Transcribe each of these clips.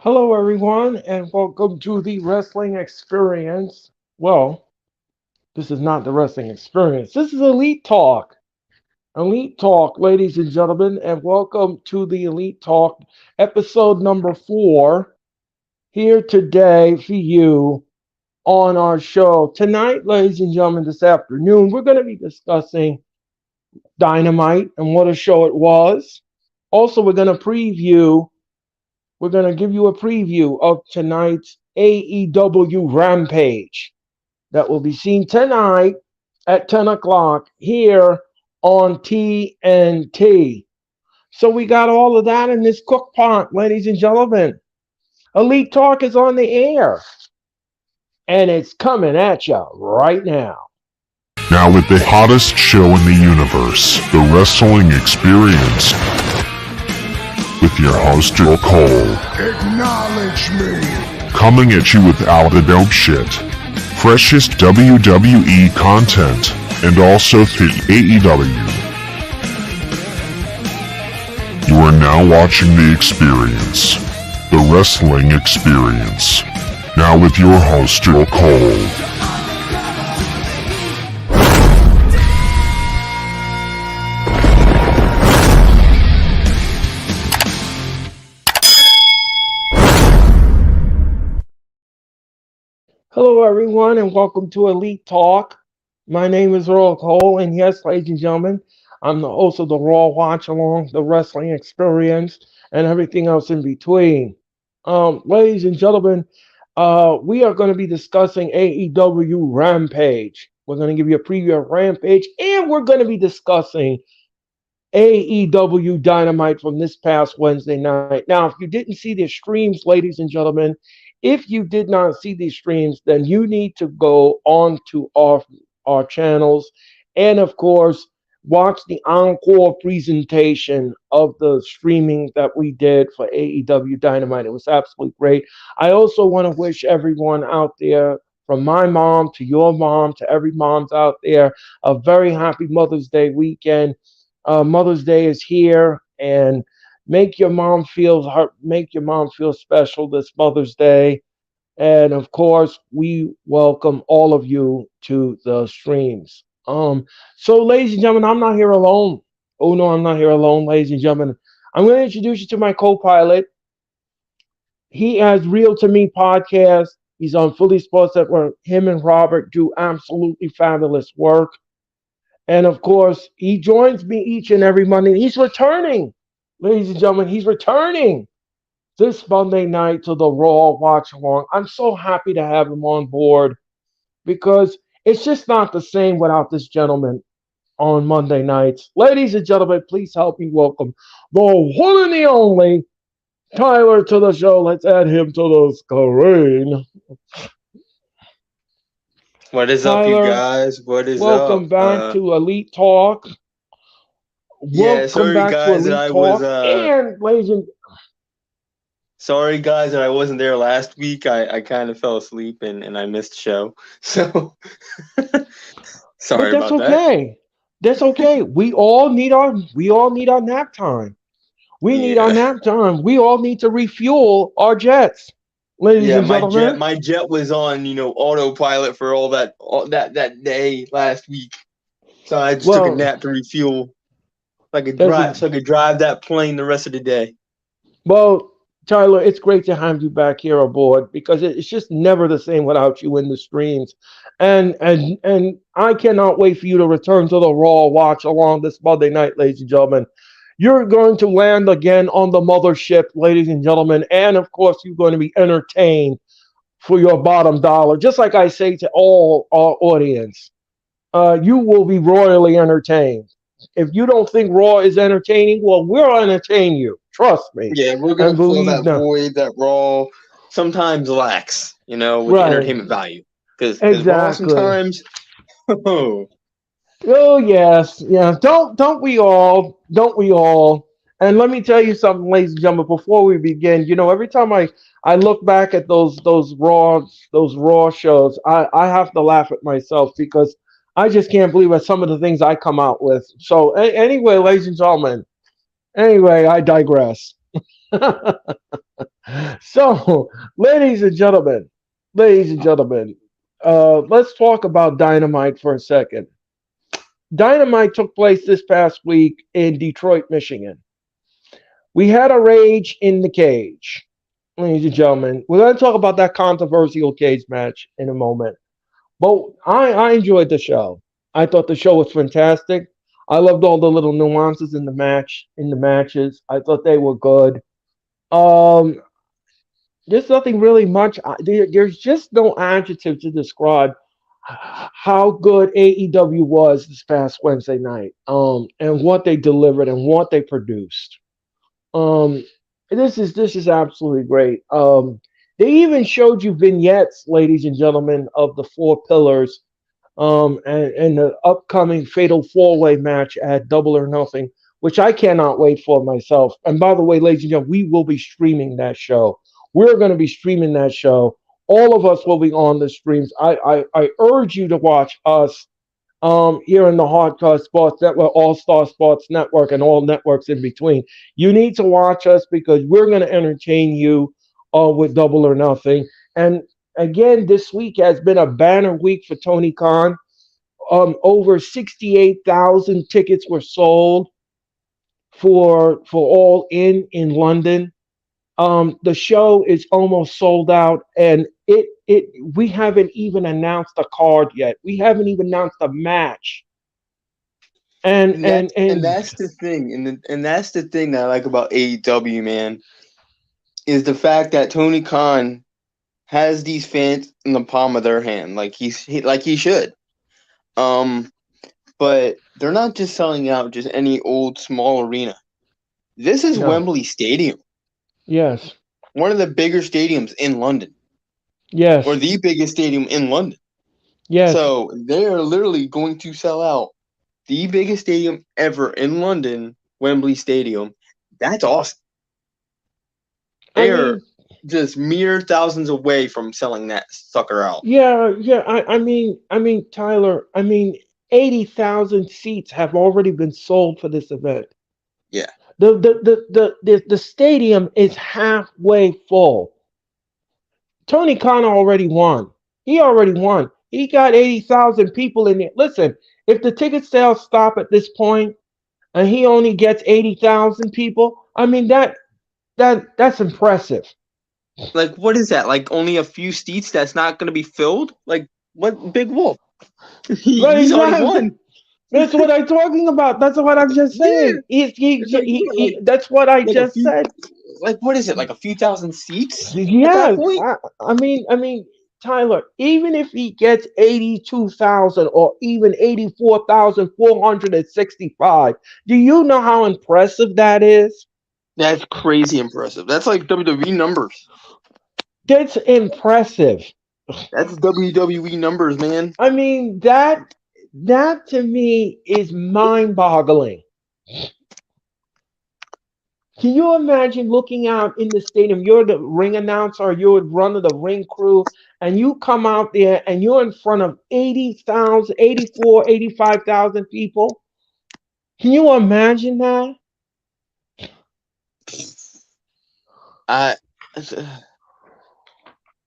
Hello, everyone, and welcome to the Wrestling Experience. Well, this is not the Wrestling Experience. This is Elite Talk. Elite Talk, ladies and gentlemen, and welcome to the Elite Talk episode number 4 here today for you on our show. Tonight, ladies and gentlemen, this afternoon, we're going to be discussing Dynamite and what a show it was. Also, we're going to give you a preview of tonight's AEW Rampage that will be seen tonight at 10 o'clock here on TNT. So we got all of that in this cook pot, ladies and gentlemen. Elite Talk is on the air, and it's coming at you right now. Now with the hottest show in the universe, the Wrestling Experience, with your host, Earl Cole. Acknowledge me. Coming at you with all the dope shit, freshest WWE content, and also through AEW. You are now watching The Experience, the Wrestling Experience. Now with your host, Earl Cole. Hello, everyone, and welcome to Elite Talk. My name is Earl Cole, and yes, ladies and gentlemen, I'm the host of the Raw Watch Along, the Wrestling Experience, and everything else in between. Ladies and gentlemen, we are going to be discussing AEW Rampage. We're going to give you a preview of Rampage, and we're going to be discussing AEW Dynamite from this past Wednesday night. Now, if you didn't see the streams, ladies and gentlemen, if you did not see these streams, then you need to go on to our channels and, of course, watch the encore presentation of the streaming that we did for AEW Dynamite. It was absolutely great. I also want to wish everyone out there, from my mom to your mom to every mom's out there, a very happy Mother's Day weekend. Mother's Day is here, and make your mom feel special this Mother's Day. And of course, we welcome all of you to the streams. So ladies and gentlemen, I'm not here alone. Oh no, I'm not here alone, ladies and gentlemen. I'm going to introduce you to my co-pilot. He has Real to Me podcast. He's on Philly Sports Network. Him and Robert do absolutely fabulous work. And of course, he joins me each and every Monday. He's returning, ladies and gentlemen. He's returning this Monday night to the Raw Watch Along. I'm so happy to have him on board because it's just not the same without this gentleman on Monday nights. Ladies and gentlemen, please help me welcome the one and the only Tyler to the show. Let's add him to the screen. What is Tyler, up, you guys? What is welcome up? back to Elite Talk. Sorry guys that I was and ladies and sorry guys that I wasn't there last week. I kind of fell asleep and I missed the show. So sorry but that's about okay. That's okay. We all need our nap time. We need our nap time. We all need to refuel our jets. Ladies and gentlemen. my jet was on, autopilot for all that day last week. So I just took a nap to refuel. So I could drive that plane the rest of the day. Well, Tyler, it's great to have you back here aboard because it's just never the same without you in the streams. And I cannot wait for you to return to the Raw Watch Along this Monday night, ladies and gentlemen. You're going to land again on the mothership, ladies and gentlemen. And of course, you're going to be entertained for your bottom dollar. Just like I say to all our audience, you will be royally entertained. If you don't think Raw is entertaining, well, we'll entertain you. Trust me. Yeah, we're going to fill that void that Raw sometimes lacks, with entertainment value. Because Raw sometimes... Oh yes, yeah. Don't we all? Don't we all? And let me tell you something, ladies and gentlemen, before we begin. Every time I look back at those raw shows, I have to laugh at myself because I just can't believe at some of the things I come out with. So anyway, ladies and gentlemen, I digress. So, ladies and gentlemen, let's talk about Dynamite for a second. Dynamite took place this past week in Detroit, Michigan. We had a rage in the cage, ladies and gentlemen. We're going to talk about that controversial cage match in a moment. But I enjoyed the show. I thought the show was fantastic. I loved all the little nuances in the matches. I thought they were good. Um, there's nothing really much. There's just no adjective to describe how good AEW was this past Wednesday night. And what they delivered and what they produced. Um, this is absolutely great. They even showed you vignettes, ladies and gentlemen, of the four pillars. And the upcoming Fatal Four Way match at Double or Nothing, which I cannot wait for myself. And by the way, ladies and gentlemen, we will be streaming that show. We're going to be streaming that show. All of us will be on the streams. I urge you to watch us here in the Hardcore Sports Network, All Star Sports Network, and all networks in between. You need to watch us because we're going to entertain you with Double or Nothing. And again, this week has been a banner week for Tony Khan. Over 68,000 tickets were sold for All In London. The show is almost sold out, and we haven't even announced a card yet. We haven't even announced a match. And that's the thing, and that's the thing that I like about AEW, man, is the fact that Tony Khan has these fans in the palm of their hand, like he should. But they're not just selling out just any old small arena. This is Wembley Stadium. Yes. One of the bigger stadiums in London. Yes. Or the biggest stadium in London. Yes. So they are literally going to sell out the biggest stadium ever in London, Wembley Stadium. That's awesome. They're just mere thousands away from selling that sucker out. Yeah. I mean, Tyler, 80,000 seats have already been sold for this event. Yeah. The stadium is halfway full. Tony Khan already won. He already won. He got 80,000 people in there. Listen, if the ticket sales stop at this point and he only gets 80,000 people, that's impressive. Like, what is that? Like, only a few seats that's not going to be filled? Like, what? Big Wolf. He's already won. That's what I'm talking about. That's what I'm just saying. Yeah. That's what I just said. Like, what is it? Like a few thousand seats? Yeah. I mean, Tyler, even if he gets 82,000 or even 84,465, do you know how impressive that is? That's crazy impressive. That's like WWE numbers. That's impressive. That's WWE numbers, man. I mean, that to me is mind-boggling. Can you imagine looking out in the stadium? You're the ring announcer, you're one of the ring crew, and you come out there and you're in front of 80,000, 84, 85,000 people. Can you imagine that?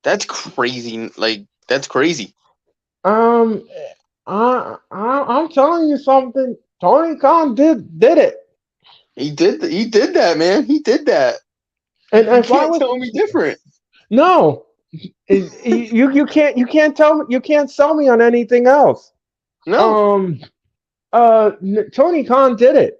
That's crazy. Like, that's crazy. I'm telling you something. Tony Khan did it. He did that, man. He did that. And you can't tell me different. No, you can't sell me on anything else. No. Tony Khan did it.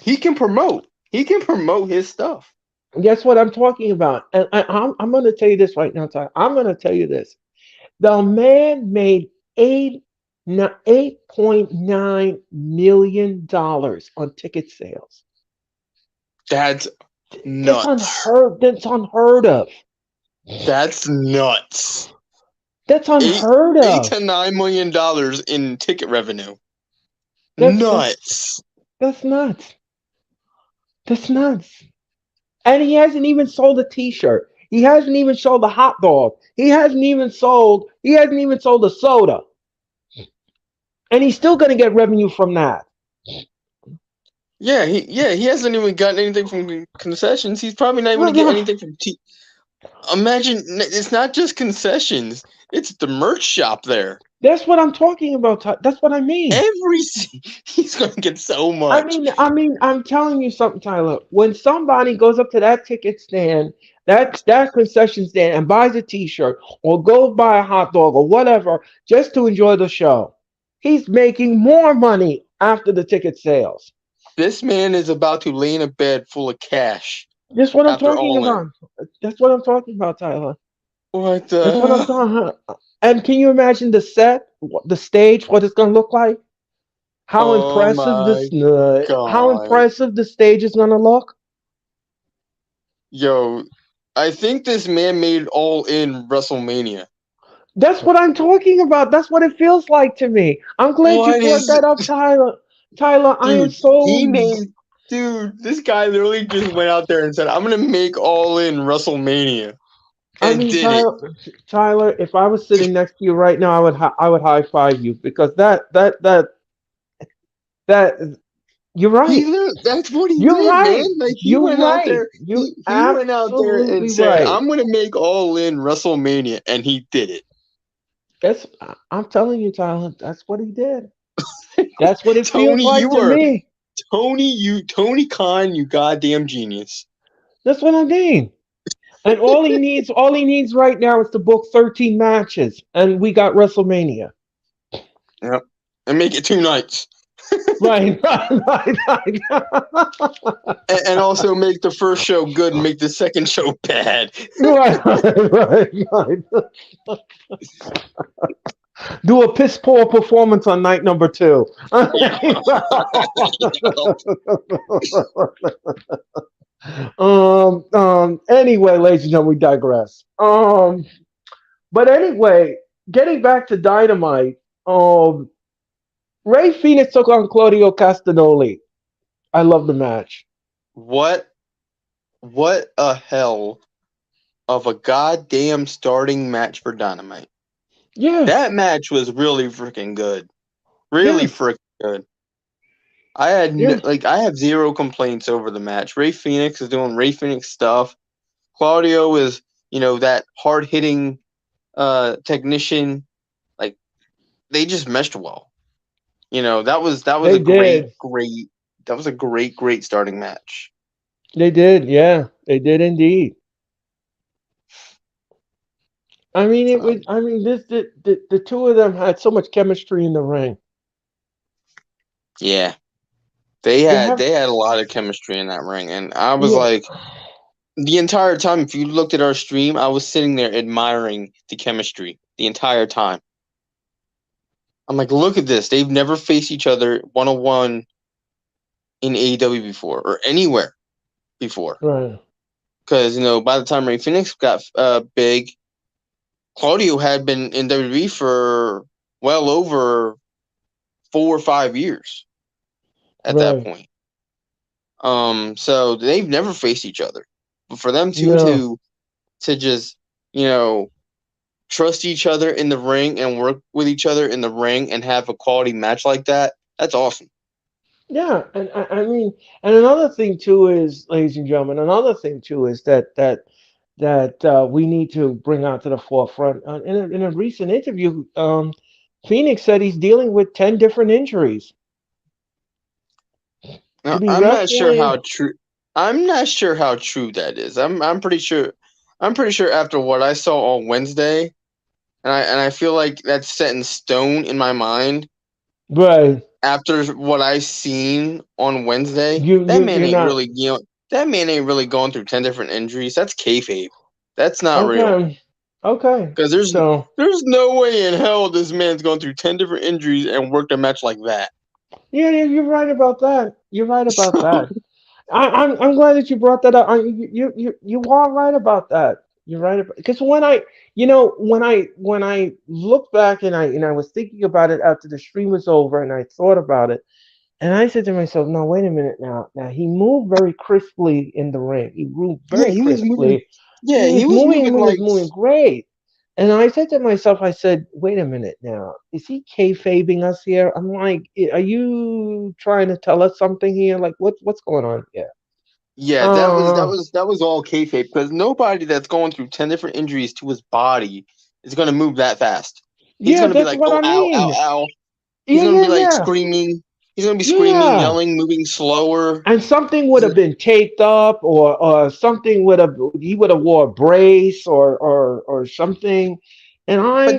He can promote. He can promote his stuff. Guess what I'm talking about? And I'm going to tell you this right now, Ty. I'm going to tell you this. The man made $8.9 million on ticket sales. That's nuts. That's unheard of. That's nuts. That's unheard of. $8 to $9 million in ticket revenue. Nuts. That's nuts. That's nuts. And he hasn't even sold a T-shirt. He hasn't even sold a hot dog. He hasn't even sold a soda. And he's still going to get revenue from that. He hasn't even gotten anything from concessions. He's probably not even Well, gonna get yeah, anything from Imagine it's not just concessions; it's the merch shop there. that's what I'm talking about. That's what I mean. He's gonna get so I much. mean, I'm telling you something, Tyler. When somebody goes up to that ticket stand, that concession stand, and buys a T-shirt or goes buy a hot dog or whatever just to enjoy the show, he's making more money after the ticket sales. This man is about to lay in a bed full of cash That's what I'm after talking all in. about. That's what I'm talking about, Tyler. What That's what I'm the? talking about. And can you imagine the set, the stage, what it's gonna look like? Oh my How god. impressive the stage is gonna look? Yo, I think this man made all in WrestleMania. That's what I'm talking about. That's what it feels like to me. I'm glad you What brought is that up, Tyler. Tyler, I am dude, so he made dude, this guy literally just went out there and said, I'm gonna make all in WrestleMania I and mean, did it. Tyler, if I was sitting next to you right now, I would high five you because that you're right. That's what he You're did, man. right. Like he You're went out right. there, You're he went out there and absolutely said, right. I'm gonna make all in WrestleMania, and he did it. I'm telling you, Tyler, that's what he did. That's what it feels Tony, like you to were me. Tony Khan, you goddamn genius. That's what I mean. And all he needs right now is to book 13 matches, and we got WrestleMania. Yep. And make it 2 nights. Right, right. And also make the first show good and make the second show bad. Right. Do a piss poor performance on night number two. Yeah. Anyway, ladies and gentlemen, we digress. But anyway, getting back to Dynamite, Ray Phoenix took on Claudio Castagnoli. I love the match. What a hell of a goddamn starting match for Dynamite. Yeah, That match was really freaking good. Really yeah, freaking good. yeah. I have zero complaints over the match. Ray Phoenix is doing Ray Phoenix stuff. Claudio is, that hard hitting technician. Like they just meshed well. That was They a great, did. great that was a great, great starting match. They did. Yeah, they did indeed. I mean, it So was. I mean, the two of them had so much chemistry in the ring. yeah. They They had have. they had a lot of chemistry in that ring, and I was Yeah, like, the entire time. If you looked at our stream, I was sitting there admiring the chemistry the entire time. I'm like, look at this. They've never faced each other 1-on-1 in AEW before or anywhere before. right. Because by the time Ray Phoenix got big, Claudio had been in WWE for well over 4 or 5 years at that Right. point. So they've never faced each other. But for them two No. to just, trust each other in the ring and work with each other in the ring and have a quality match like that, that's awesome. Yeah, and I mean, and another thing too is, ladies and gentlemen, another thing too is that we need to bring out to the forefront. In a recent interview, Phoenix said he's dealing with 10 different injuries to Now, be wrestling. I'm not sure how true that is. I'm pretty sure after what I saw on Wednesday, and I feel like that's set in stone in my mind. Right. After what I seen on Wednesday, You're not that man ain't really going through 10 different injuries. That's kayfabe. That's not real. okay. Okay. Because So there's no way in hell this man's going through 10 different injuries and worked a match like that. yeah, you're right about that. You're right about that. I'm glad that you brought that up. You are right about that. You're right because when I look back and I was thinking about it after the stream was over and I thought about it and I said to myself, no, wait a minute now he moved very crisply in the ring. He moved Yeah, very he was moving. crisply. Yeah, he was He moving was like moving great. And I said to myself, I said, wait a minute now. Is he kayfabing us here? I'm like, are you trying to tell us something here? Like, what's going on here? Yeah, Uh, that was all kayfabe because nobody that's going through 10 different injuries to his body is going to move that fast. He's yeah, going to be that's like, what "Oh, I ow, mean. ow, ow." He's Yeah, going to yeah, be like yeah. screaming. He's going to be screaming, Yeah. yelling, moving slower. And something would have been taped up, or something would have he would have wore a brace or something. And I was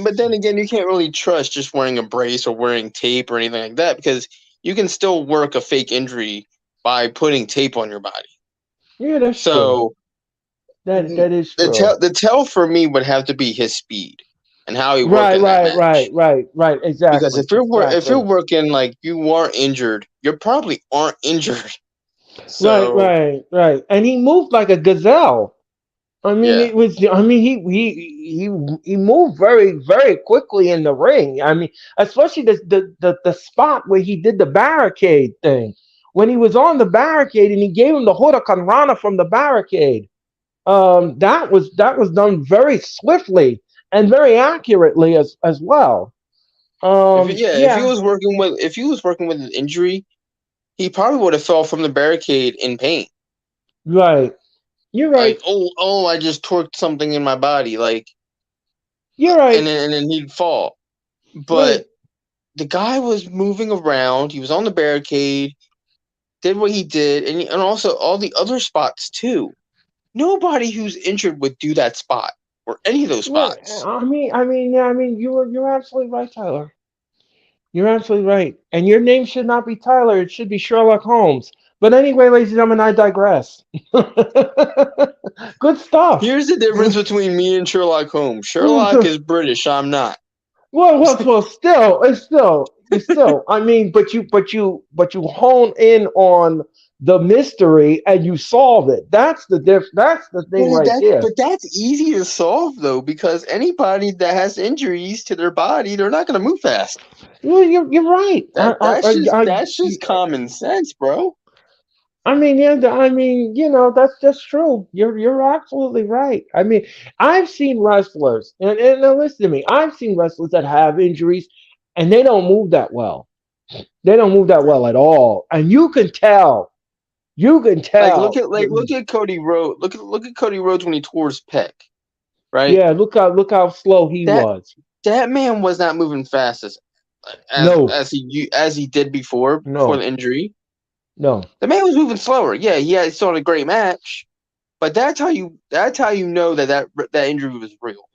But then again, you can't really trust just wearing a brace or wearing tape or anything like that because you can still work a fake injury by putting tape on your body. yeah, that's true. So That is true. the tell for me would have to be his speed and how he worked Right, in that right, right, match. right, right. Because Exactly, if you're exactly. working like you are injured, you probably aren't injured. Right, So right, right. And he moved like a gazelle. I mean, yeah, it was. I mean, he moved very, very quickly in the ring. I mean, especially the spot where he did the barricade thing. When he was on the barricade and he gave him the Huracan Rana from the barricade. That was done very swiftly and very accurately as well. if he Yeah, was working with an injury, he probably would have fell from the barricade in pain. right. You're Like, right. oh, I just torqued something in my body, like, You're right. and then he'd fall. Right. But the guy was moving around. He was on the barricade, did what he did, and also all the other spots too. Nobody who's injured would do that spot or any of those Right. spots. Yeah. I mean, you're absolutely right, Tyler. You're absolutely right. And your name should not be Tyler. It should be Sherlock Holmes. But anyway, ladies and gentlemen, I digress. Good stuff. Here's the difference between me and Sherlock Holmes. Sherlock is British. I'm not. Still, it's still. I mean, but you hone in on the mystery and you solve it. That's the That's the thing right there. But that's easy to solve though, because anybody that has injuries to their body, they're not going to move fast. Well, you're right. That's just common sense, bro. I mean, yeah. I mean, that's just true. You're absolutely right. I mean, I've seen wrestlers, and now listen to me. I've seen wrestlers that have injuries, and they don't move that well. They don't move that well at all, and you can tell. You can tell. Look at Cody Rhodes. Look at Cody Rhodes when he tore his pec, right? Yeah, look how slow he That was. that man was not moving fast No, as he did before the no, injury. no. The man was moving slower. Yeah, he still had a great match, but that's how you know that injury was real.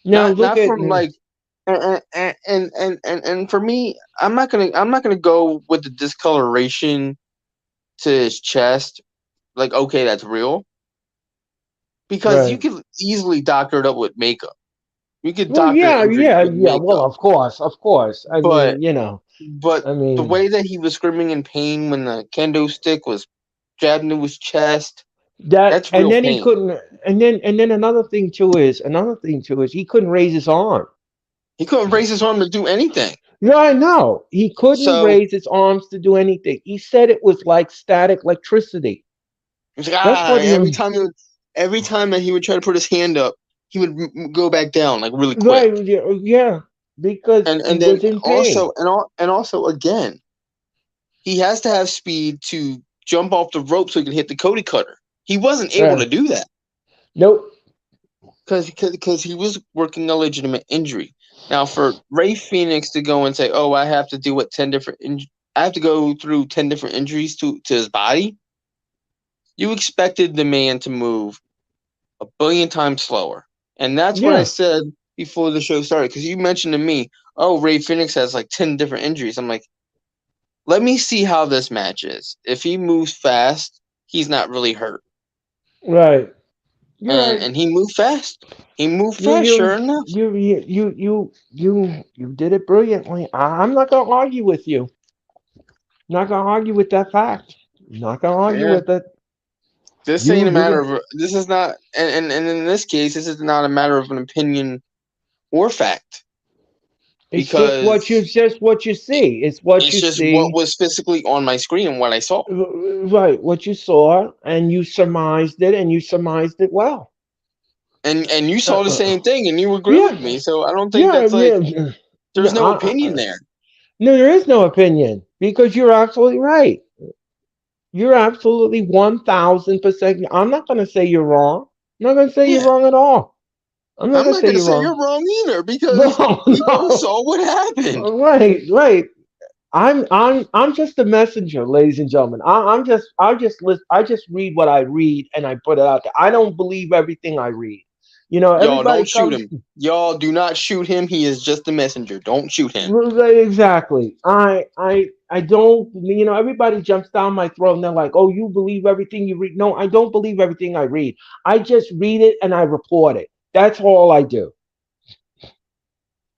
Now look Not at from like and for me, I'm not gonna go with the discoloration to his chest. Like, okay, that's real because you right. could easily doctor it up with makeup. You could Well, doctor yeah, injuries yeah, with yeah. Well, makeup, of course. I but mean, but I the mean way that he was screaming in pain when the kendo stick was jabbed into his chest, that, that's and real then he pain. couldn't, and then another thing too is he couldn't raise his arm. He couldn't raise his arm to do anything. Yeah, I know. He couldn't So raise his arms to do anything. He said it was like static electricity. it's like That's what he. every time that he would try to put his hand up, he would go back down like really quick. Right, yeah, yeah, because he And then was in pain. and also again, he has to have speed to jump off the rope so he can hit the Cody cutter. He wasn't able Yeah. to do that Nope. because he was working a legitimate injury. Now for Ray Phoenix to go and say, "Oh, I have to do what 10 different I have to go through 10 different injuries to his body," you expected the man to move a billion times slower. And that's what I Yeah. said before the show started. Because you mentioned to me, oh, Ray Phoenix has like 10 different injuries. I'm like, let me see how this match is. If he moves fast, he's not really hurt. Right. You're right. And he moved fast. He moved You fast, you sure enough. you did it brilliantly. I'm not gonna argue with you. Not gonna argue with that fact. Not gonna argue Yeah. with it. This You ain't a matter you of this is not and in this case, this is not a matter of an opinion or fact. Because it's just what you see. It's what it's you just what see. was physically on my screen and what I saw. Right, what you saw, and you surmised it, and you surmised it well. And you saw the Uh, same thing, and you agree with yeah, me. So I don't think yeah, that's like yeah. there's Yeah, no opinion there. no, there is no opinion because you're absolutely right. You're absolutely 1,000%. I'm not going to say you're wrong. I'm not going to say you're Yeah, wrong at all. I'm not I'm going to not say gonna you're say wrong. you're wrong either because No, we both no. saw what happened. Right. I'm just a messenger, ladies and gentlemen. I just read what I read and I put it out there. I don't believe everything I read. Y'all Everybody don't shoot comes. him. Y'all do not shoot him. He is just a messenger. Don't shoot him. Right, exactly. I don't. Everybody jumps down my throat and they're like, "Oh, you believe everything you read?" No, I don't believe everything I read. I just read it and I report it. That's all I do.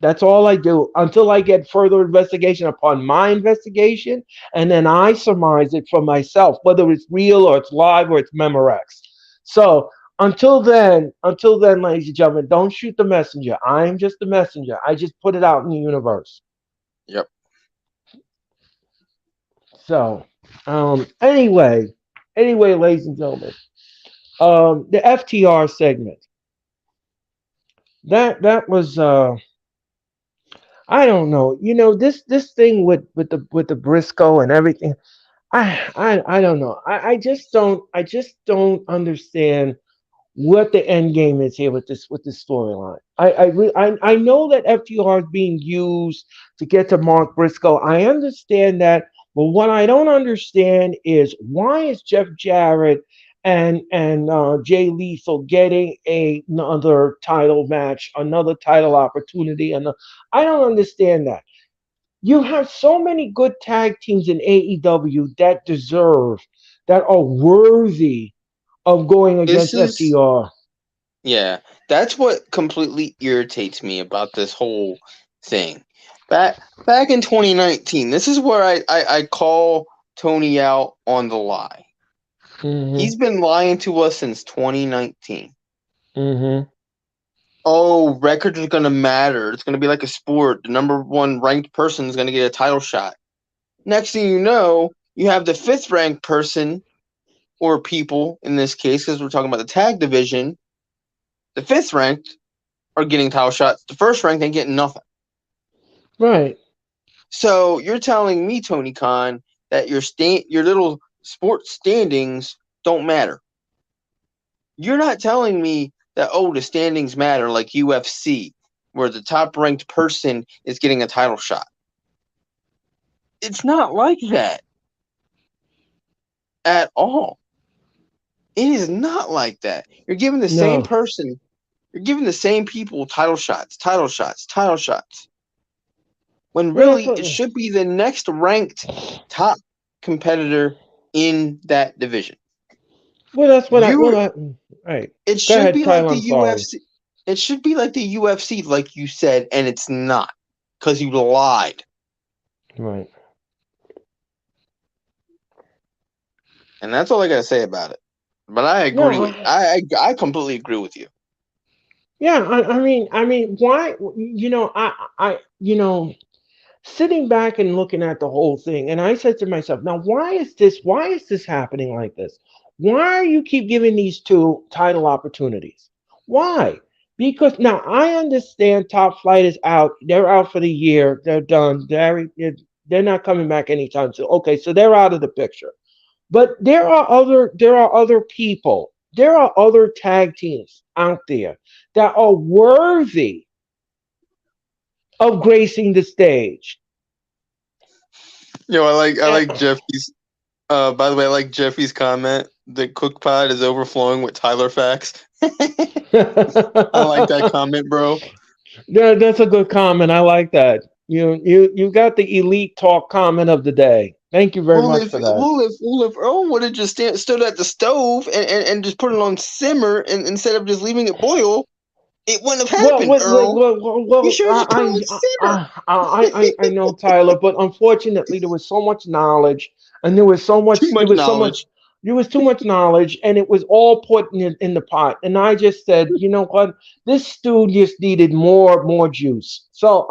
That's all I do until I get further investigation upon my investigation, and then I surmise it for myself, whether it's real or it's live or it's Memorex. So until then, ladies and gentlemen, don't shoot the messenger. I'm just the messenger. I just put it out in the universe. Yep. So, anyway, ladies and gentlemen, the FTR segment that was I don't know. This thing with the Briscoe and everything. I don't know. I just don't understand what the end game is here with this storyline. I know that FTR is being used to get to Mark Briscoe. I understand that, but what I don't understand is why is Jeff Jarrett and Jay Lethal getting another title match, another title opportunity, and I don't understand that. You have so many good tag teams in AEW that are worthy of going This against is FTR. yeah. That's what completely irritates me about this whole thing. Back in 2019, this is where I call Tony out on the lie. Mm-hmm. He's been lying to us since 2019. Mm-hmm. Oh, records are gonna matter. It's gonna be like a sport. The number one ranked person is gonna get a title shot. Next thing you know, you have the fifth ranked person or people in this case, because we're talking about the tag division. The fifth ranked are getting title shots. The first ranked ain't getting nothing. Right. So you're telling me, Tony Khan, that your little sports standings don't matter. You're not telling me that the standings matter like UFC, where the top ranked person is getting a title shot. It's not like that at all. It is not like that. You're giving the same No. person, you're giving the same people title shots, title shots, title shots. When Well, that's really what. it should be the next ranked top competitor in that division. Well, that's what I. Well, You right. it Go should ahead, be like Tyler. the I'm sorry. UFC. It should be like the UFC, like you said, and it's not because you lied. Right. And that's all I gotta say about it. But I No. agree. I completely agree with you. Yeah. I mean, why? Sitting back and looking at the whole thing, and I said to myself, now why is this happening like this? Why you keep giving these two title opportunities? Why? Because now I understand Top Flight is out. They're out for the year. They're done. They're not coming back anytime soon. Okay, so they're out of the picture. But there are other people. There are other tag teams out there that are worthy of gracing the stage. I like Jeffy's. By the way, I like Jeffy's comment. The cook pot is overflowing with Tyler facts. I like that comment, bro. Yeah, that's a good comment. I like that. You got the elite talk comment of the day. Thank you very Well, much if for that. well, if well, if Earl would have just stood at the stove and just put it on simmer and instead of just leaving it boil, it wouldn't have Well, happened, well, well, Earl. well, well, You well, should have just put it on simmer. I know Tyler, but unfortunately there was so much knowledge, and there was so Too much, much knowledge. there was too much knowledge, and it was all put in the pot. And I just said, you know what, this stew just needed more juice. So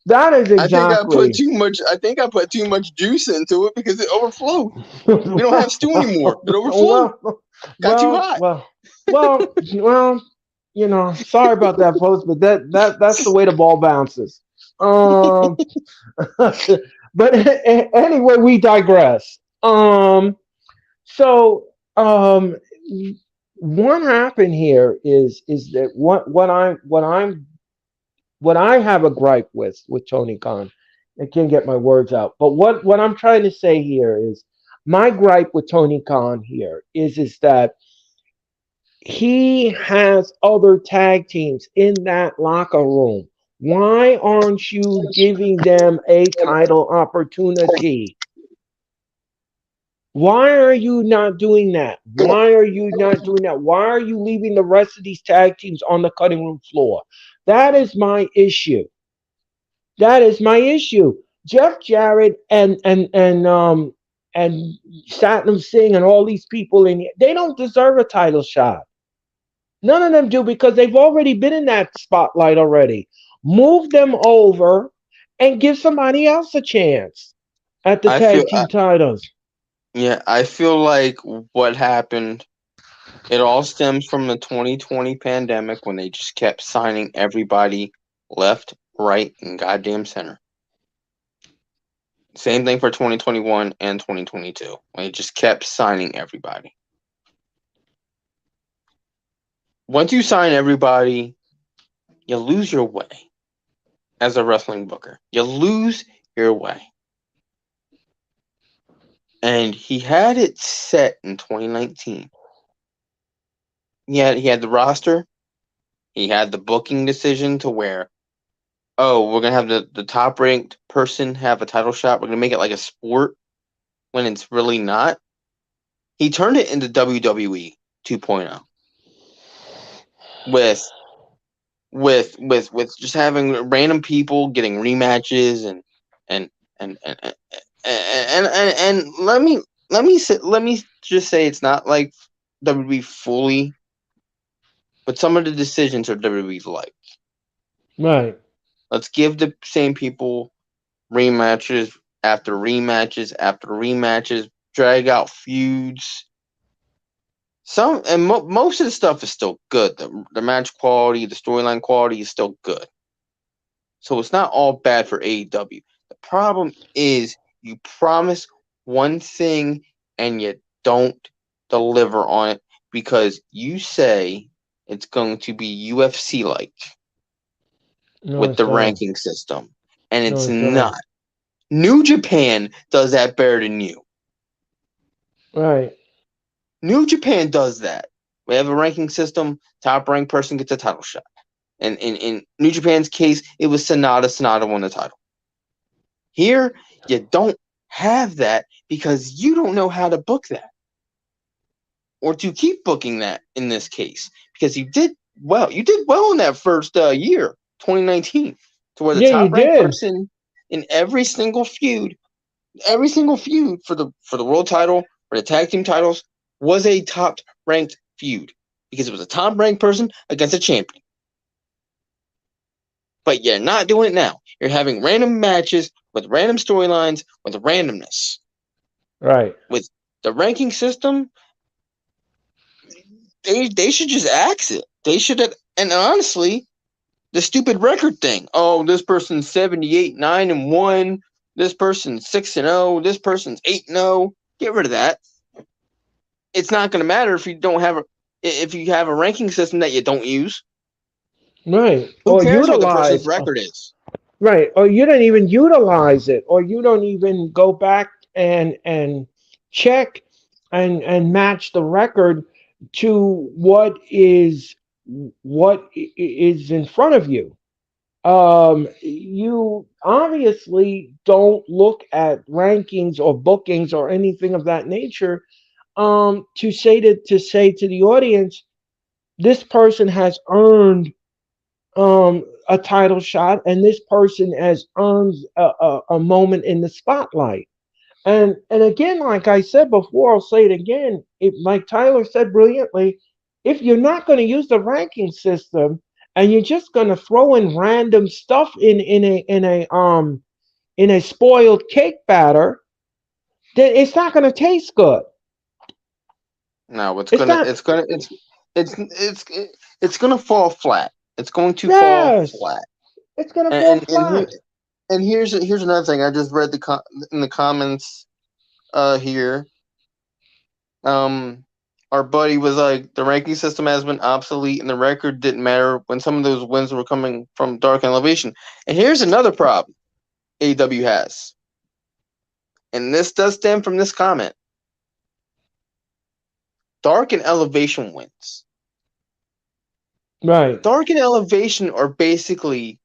that is I think I put exactly. too much. I think I put too much juice into it because it overflowed. We don't have stew anymore. It overflowed. well, Got too well, hot. well. well, sorry about that, folks, but that's the way the ball bounces. Um, but anyway, we digress. So what happened here is that what I have a gripe with Tony Khan. I can't get my words out. But what I'm trying to say here is my gripe with Tony Khan here is that he has other tag teams in that locker room. Why aren't you giving them a title opportunity? Why are you not doing that? Why are you not doing that? Why are you leaving the rest of these tag teams on the cutting room floor? That is my issue. That is my issue. Jeff Jarrett and Satnam Singh and all these people in here, they don't deserve a title shot. None of them do because they've already been in that spotlight already. Move them over and give somebody else a chance at the I feel, tag team titles. yeah, I feel like what happened. It all stems from the 2020 pandemic when they just kept signing everybody left, right, and goddamn center. Same thing for 2021 and 2022 when they just kept signing everybody. Once you sign everybody, you lose your way as a wrestling booker. You lose your way. And he had it set in 2019. He had the roster. He had the booking decision to where, oh, we're going to have the top ranked person have a title shot. We're going to make it like a sport when it's really not. He turned it into WWE 2.0 with just having random people getting rematches and and and and let me just say it's not like WWE fully, but some of the decisions are WWE's like. Right. Let's give the same people rematches after rematches after rematches, drag out feuds. Most of the stuff is still good. The match quality, the storyline quality is still good. So it's not all bad for AEW. The problem is you promise one thing and you don't deliver on it because you say it's going to be UFC like No, with it's the not. ranking system, and No, it's it's not. not. New Japan does that better than you. Right. New Japan does that. We have a ranking system. Top ranked person gets a title shot. And in New Japan's case, it was Sonata. Sonata won the title. Here, you don't have that because you don't know how to book that or to keep booking that in this case because you did well. You did well in that first year, 2019, to where the Yeah, you top ranked did. person in every single feud for the world title or the tag team titles was a top ranked feud because it was a top ranked person against a champion. But you're not doing it now. You're having random matches with random storylines with randomness. Right. With the ranking system, they should just axe it. They should have, and honestly, the stupid record thing. Oh, this person's 78, 9-1. This person's 6-0. This person's 8-0. Get rid of that. It's not going to matter if you don't have if you have a ranking system that you don't use. Right. Who Or cares what the person's utilize. record is? Right. Or you don't even utilize it, or you don't even go back and check and match the record to what is in front of you. You obviously don't look at rankings or bookings or anything of that nature to say to the audience, this person has earned a title shot, and this person has earned a moment in the spotlight. And again, like I said before, I'll say it again. If, like Tyler said brilliantly, if you're not going to use the ranking system and you're just going to throw in random stuff in a spoiled cake batter, then it's not going to taste good. No, it's It's gonna not. it's gonna it's gonna fall flat. It's going to fall Yes, flat. it's gonna And fall he, flat. and here's another thing. I just read in the comments here. Um, our buddy was like, the ranking system has been obsolete, and the record didn't matter when some of those wins were coming from Dark and Elevation. And here's another problem AEW has, and this does stem from this comment. Dark and Elevation wins. Right, Dark and Elevation are basically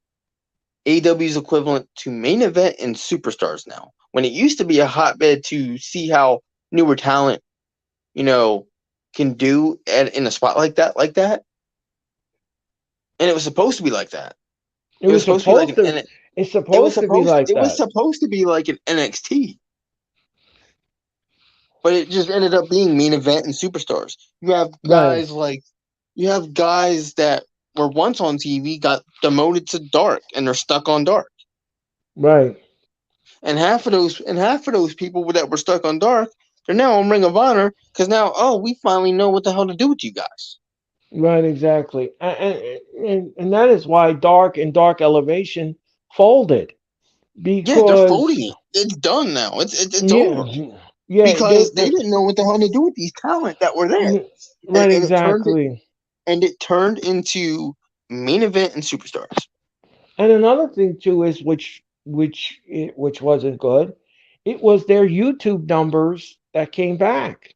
AEW's equivalent to main event and superstars now. When it used to be a hotbed to see how newer talent, you know, can do in a spot like that, and it was supposed to be like that. it It was was supposed to be like supposed an to. It's supposed to be like it was that. supposed to be like an NXT, but it just ended up being main event and superstars. Right, You have guys that were once on TV got demoted to dark and they're stuck on dark. right, And half of those people that were stuck on dark, they're now on Ring of Honor because now, oh, we finally know what the hell to do with you guys. right. Exactly, and that is why Dark and Dark Elevation folded Yeah, they're because folding it. It's done now. It's yeah, over yeah, because they didn't know what the hell to do with these talent that were there, right, and exactly. it turned into main event and superstars. And another thing too is which wasn't good. It was their YouTube numbers that came back.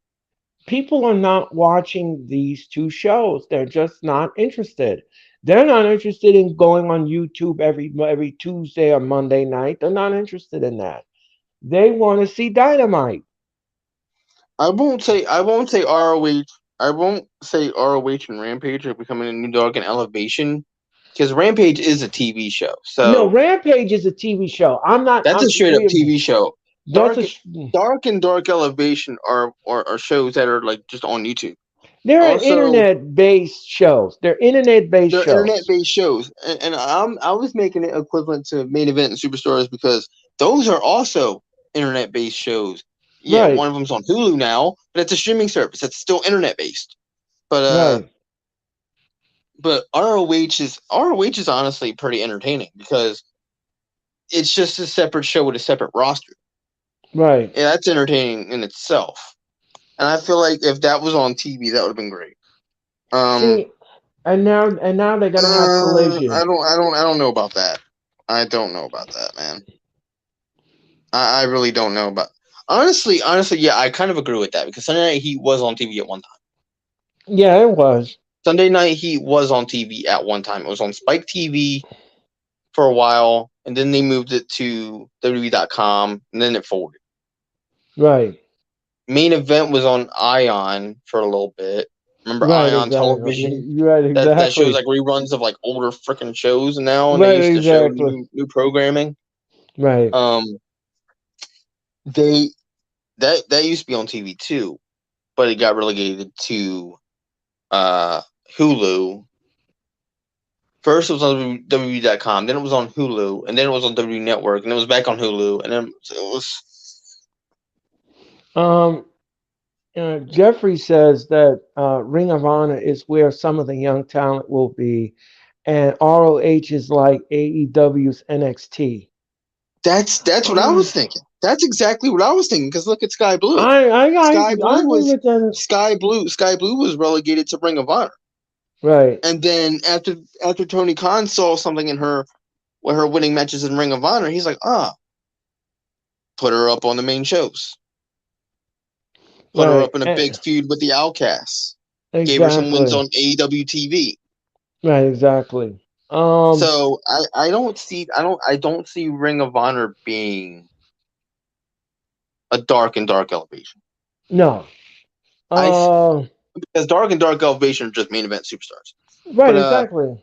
People are not watching these two shows. They're just not interested. They're not interested in going on YouTube every Tuesday or Monday night. They're not interested in that. They want to see Dynamite. I won't say ROH. I won't say ROH and Rampage are becoming a new dog in elevation because Rampage is a TV show. No, So Rampage is a TV show. I'm not. that's a straight up We. TV show. That's Dark a. Dark and Dark Elevation are shows that are like just on YouTube. They're Also, internet-based shows. They're internet-based they're internet shows. based shows, and I was making it equivalent to main event and superstars because those are also internet based shows. Yeah, Right. one of them's on Hulu now, but it's a streaming service. It's still internet based. But Right. ROH is honestly pretty entertaining because it's just a separate show with a separate roster. Right. Yeah, that's entertaining in itself. And I feel like if that was on TV, that would have been great. Um, See, and now they're gonna have Collision. I don't know about that. I don't know about that, man. I really don't know about. Honestly, yeah, I kind of agree with that because Sunday Night Heat was on TV at one time. Yeah, it was. Sunday Night Heat was on TV at one time. It was on Spike TV for a while, and then they moved it to WWE.com, and then it folded. Right. Main Event was on Ion for a little bit. Remember Right. Ion Exactly. Television? Right. That shows Exactly. like reruns of like older freaking shows now, and they Right. used to show Exactly. new programming. Right. Um, they that used to be on TV too, but it got relegated to Hulu. First, it was on WWE.com, then it was on Hulu, and then it was on WWE Network, and it was back on Hulu, and then it was. Um. Jeffrey says that Ring of Honor is where some of the young talent will be, and ROH is like AEW's NXT. That's what I Uh, was thinking. That's exactly what I was thinking. Because look at Sky Blue. I I I Sky I Blue agree was with that. Sky Blue was relegated to Ring of Honor, Right. and then after Tony Khan saw something in her with her winning matches in Ring of Honor, he's like, put her up on the main shows, put her Right. up in a big feud with the Outcasts, gave her some wins Exactly. on AEW TV. Right. Exactly. Um. So I don't see Ring of Honor being a dark elevation. No. I Uh. Because dark and dark elevation are just main event superstars. Right. But Exactly.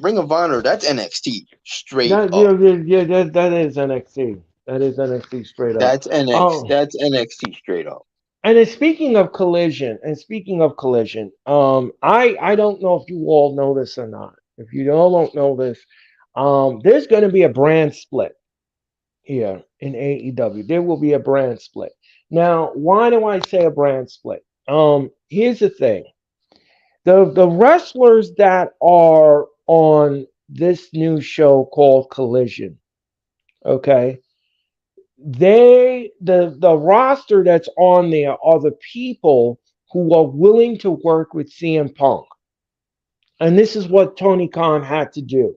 Ring of Honor, that's NXT straight That up. yeah, yeah, yeah that is NXT. That is NXT straight up. Oh. That's NXT straight up. And then speaking of collision, I don't know if you all know this or not. If you all don't know this, there's going to be a brand split here in AEW. There will be a brand split. Now, why do I say a brand split? Here's the thing: The wrestlers that are on this new show called Collision, okay, the roster that's on there are the people who are willing to work with CM Punk. And this is what Tony Khan had to do.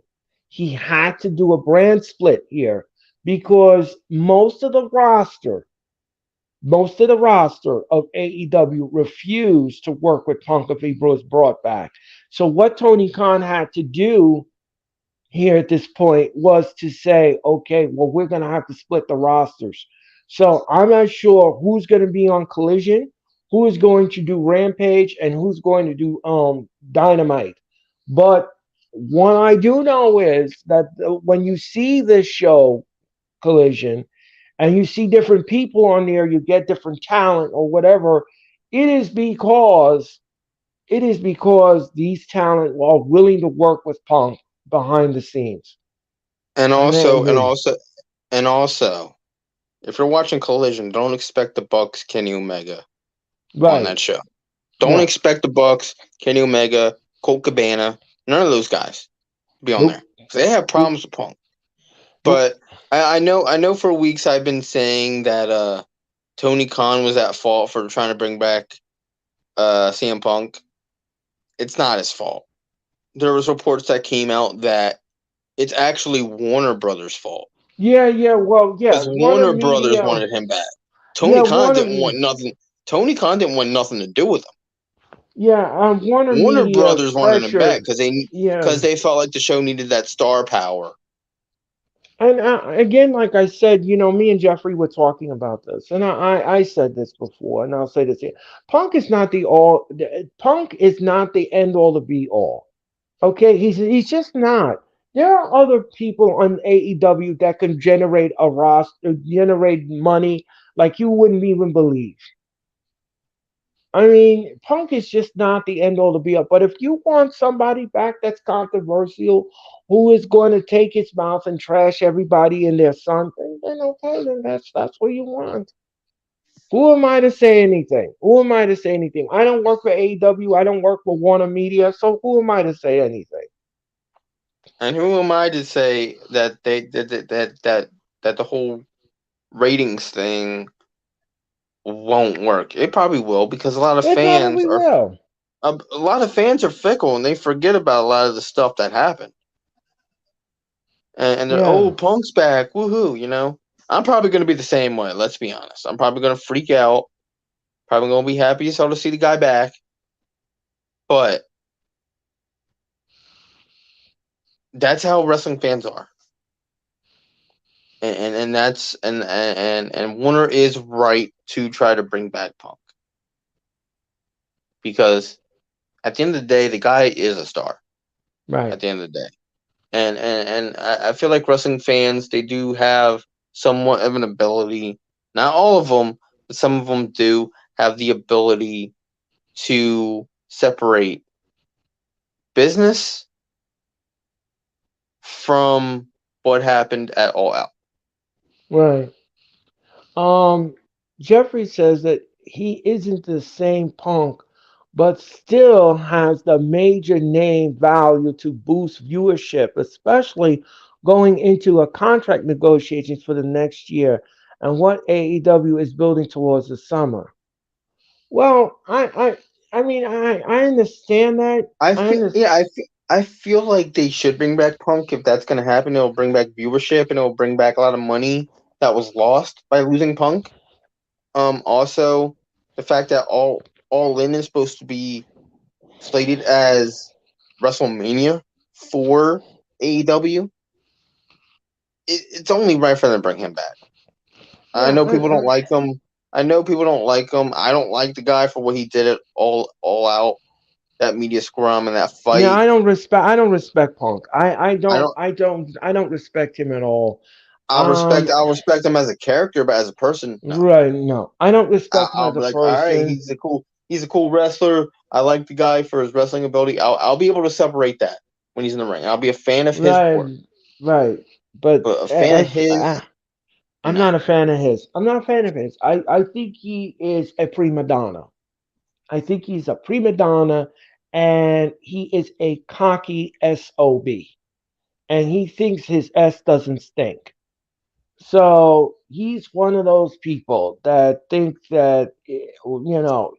He had to do a brand split here because most of the roster of AEW refused to work with Punk if he was brought back. So what Tony Khan had to do here at this point was to say, okay, well, we're going to have to split the rosters. So I'm not sure who's going to be on Collision, who is going to do Rampage, and who's going to do Dynamite. But what I do know is that when you see this show, Collision, and you see different people on there, you get different talent or whatever. It is because these talent are willing to work with Punk behind the scenes. And And also, and they, also, and also, if you're watching Collision, don't expect the Bucks, Kenny Omega on right. that show. Don't No. expect the Bucks, Kenny Omega, Colt Cabana, none of those guys to be on there. Nope. 'Cause they have Nope. problems with Punk. Nope. But I know for weeks I've been saying that Tony Khan was at fault for trying to bring back CM Punk. It's not his fault. There was reports that came out that it's actually Warner Brothers' fault Yeah, yeah, well, yeah. because Warner Warner Brothers Media. wanted him back. Yeah, Tony Khan Warner. didn't want nothing. Tony Khan didn't want nothing to do with him. Yeah, Warner Warner Media Brothers wanted him back pressured. because Yeah. they felt like the show needed that star power. And again, like I said, me and Jeffrey were talking about this, and I said this before, and I'll say this here: Punk is not the all. Punk is not the end all to be all. Okay, he's just not. There are other people on AEW that can generate a roster, generate money like you wouldn't even believe. I mean, Punk is just not the end all to be all. But if you want somebody back that's controversial, who is going to take his mouth and trash everybody and their son, then okay, then that's what you want. Who am I to say anything? Who am I to say anything? I don't work for AEW. I don't work for Warner Media. So who am I to say anything? And who am I to say that that the whole ratings thing won't work? It probably will because It probably will. a lot of fans are fickle and they forget about a lot of the stuff that happened. And they're, oh, Yeah. Punk's back, woohoo! I'm probably going to be the same way. Let's be honest. I'm probably going to freak out. Probably going to be happy as hell to see the guy back. But that's how wrestling fans are. And that's and Warner is right to try to bring back Punk because at the end of the day, the guy is a star. Right. At the end of the day, and I feel like wrestling fans, they do have somewhat of an ability. Not all of them, but some of them do have the ability to separate business from what happened at All Out. Right. Um, Jeffrey says that he isn't the same Punk, but still has the major name value to boost viewership, especially going into a contract negotiations for the next year and what AEW is building towards the summer. Well, I mean, I understand that. I I feel, understand. yeah, I feel like they should bring back Punk if that's going to happen. It'll bring back viewership and it'll bring back a lot of money that was lost by losing Punk. Also, the fact that All In is supposed to be slated as WrestleMania for AEW, it's only right for them to bring him back. I Yeah, know people don't like him. I know people don't like him. I don't like the guy for what he did at All Out, that media scrum and that yeah, fight. I don't respect Punk. I don't. I don't respect him at all. I'll respect him as a character, but as a person, no. Right, no. I don't respect him I'll as be a like, all right, person. he's a cool wrestler. I like the guy for his wrestling ability. I'll be able to separate that when he's in the ring. I'll be a fan of his work, Right, right. But but a fan of his, I'm no. not a fan of his. I'm not a fan of his. I think he is a prima donna. I think he's a prima donna, and he is a cocky SOB, and he thinks his S doesn't stink. So he's one of those people that think that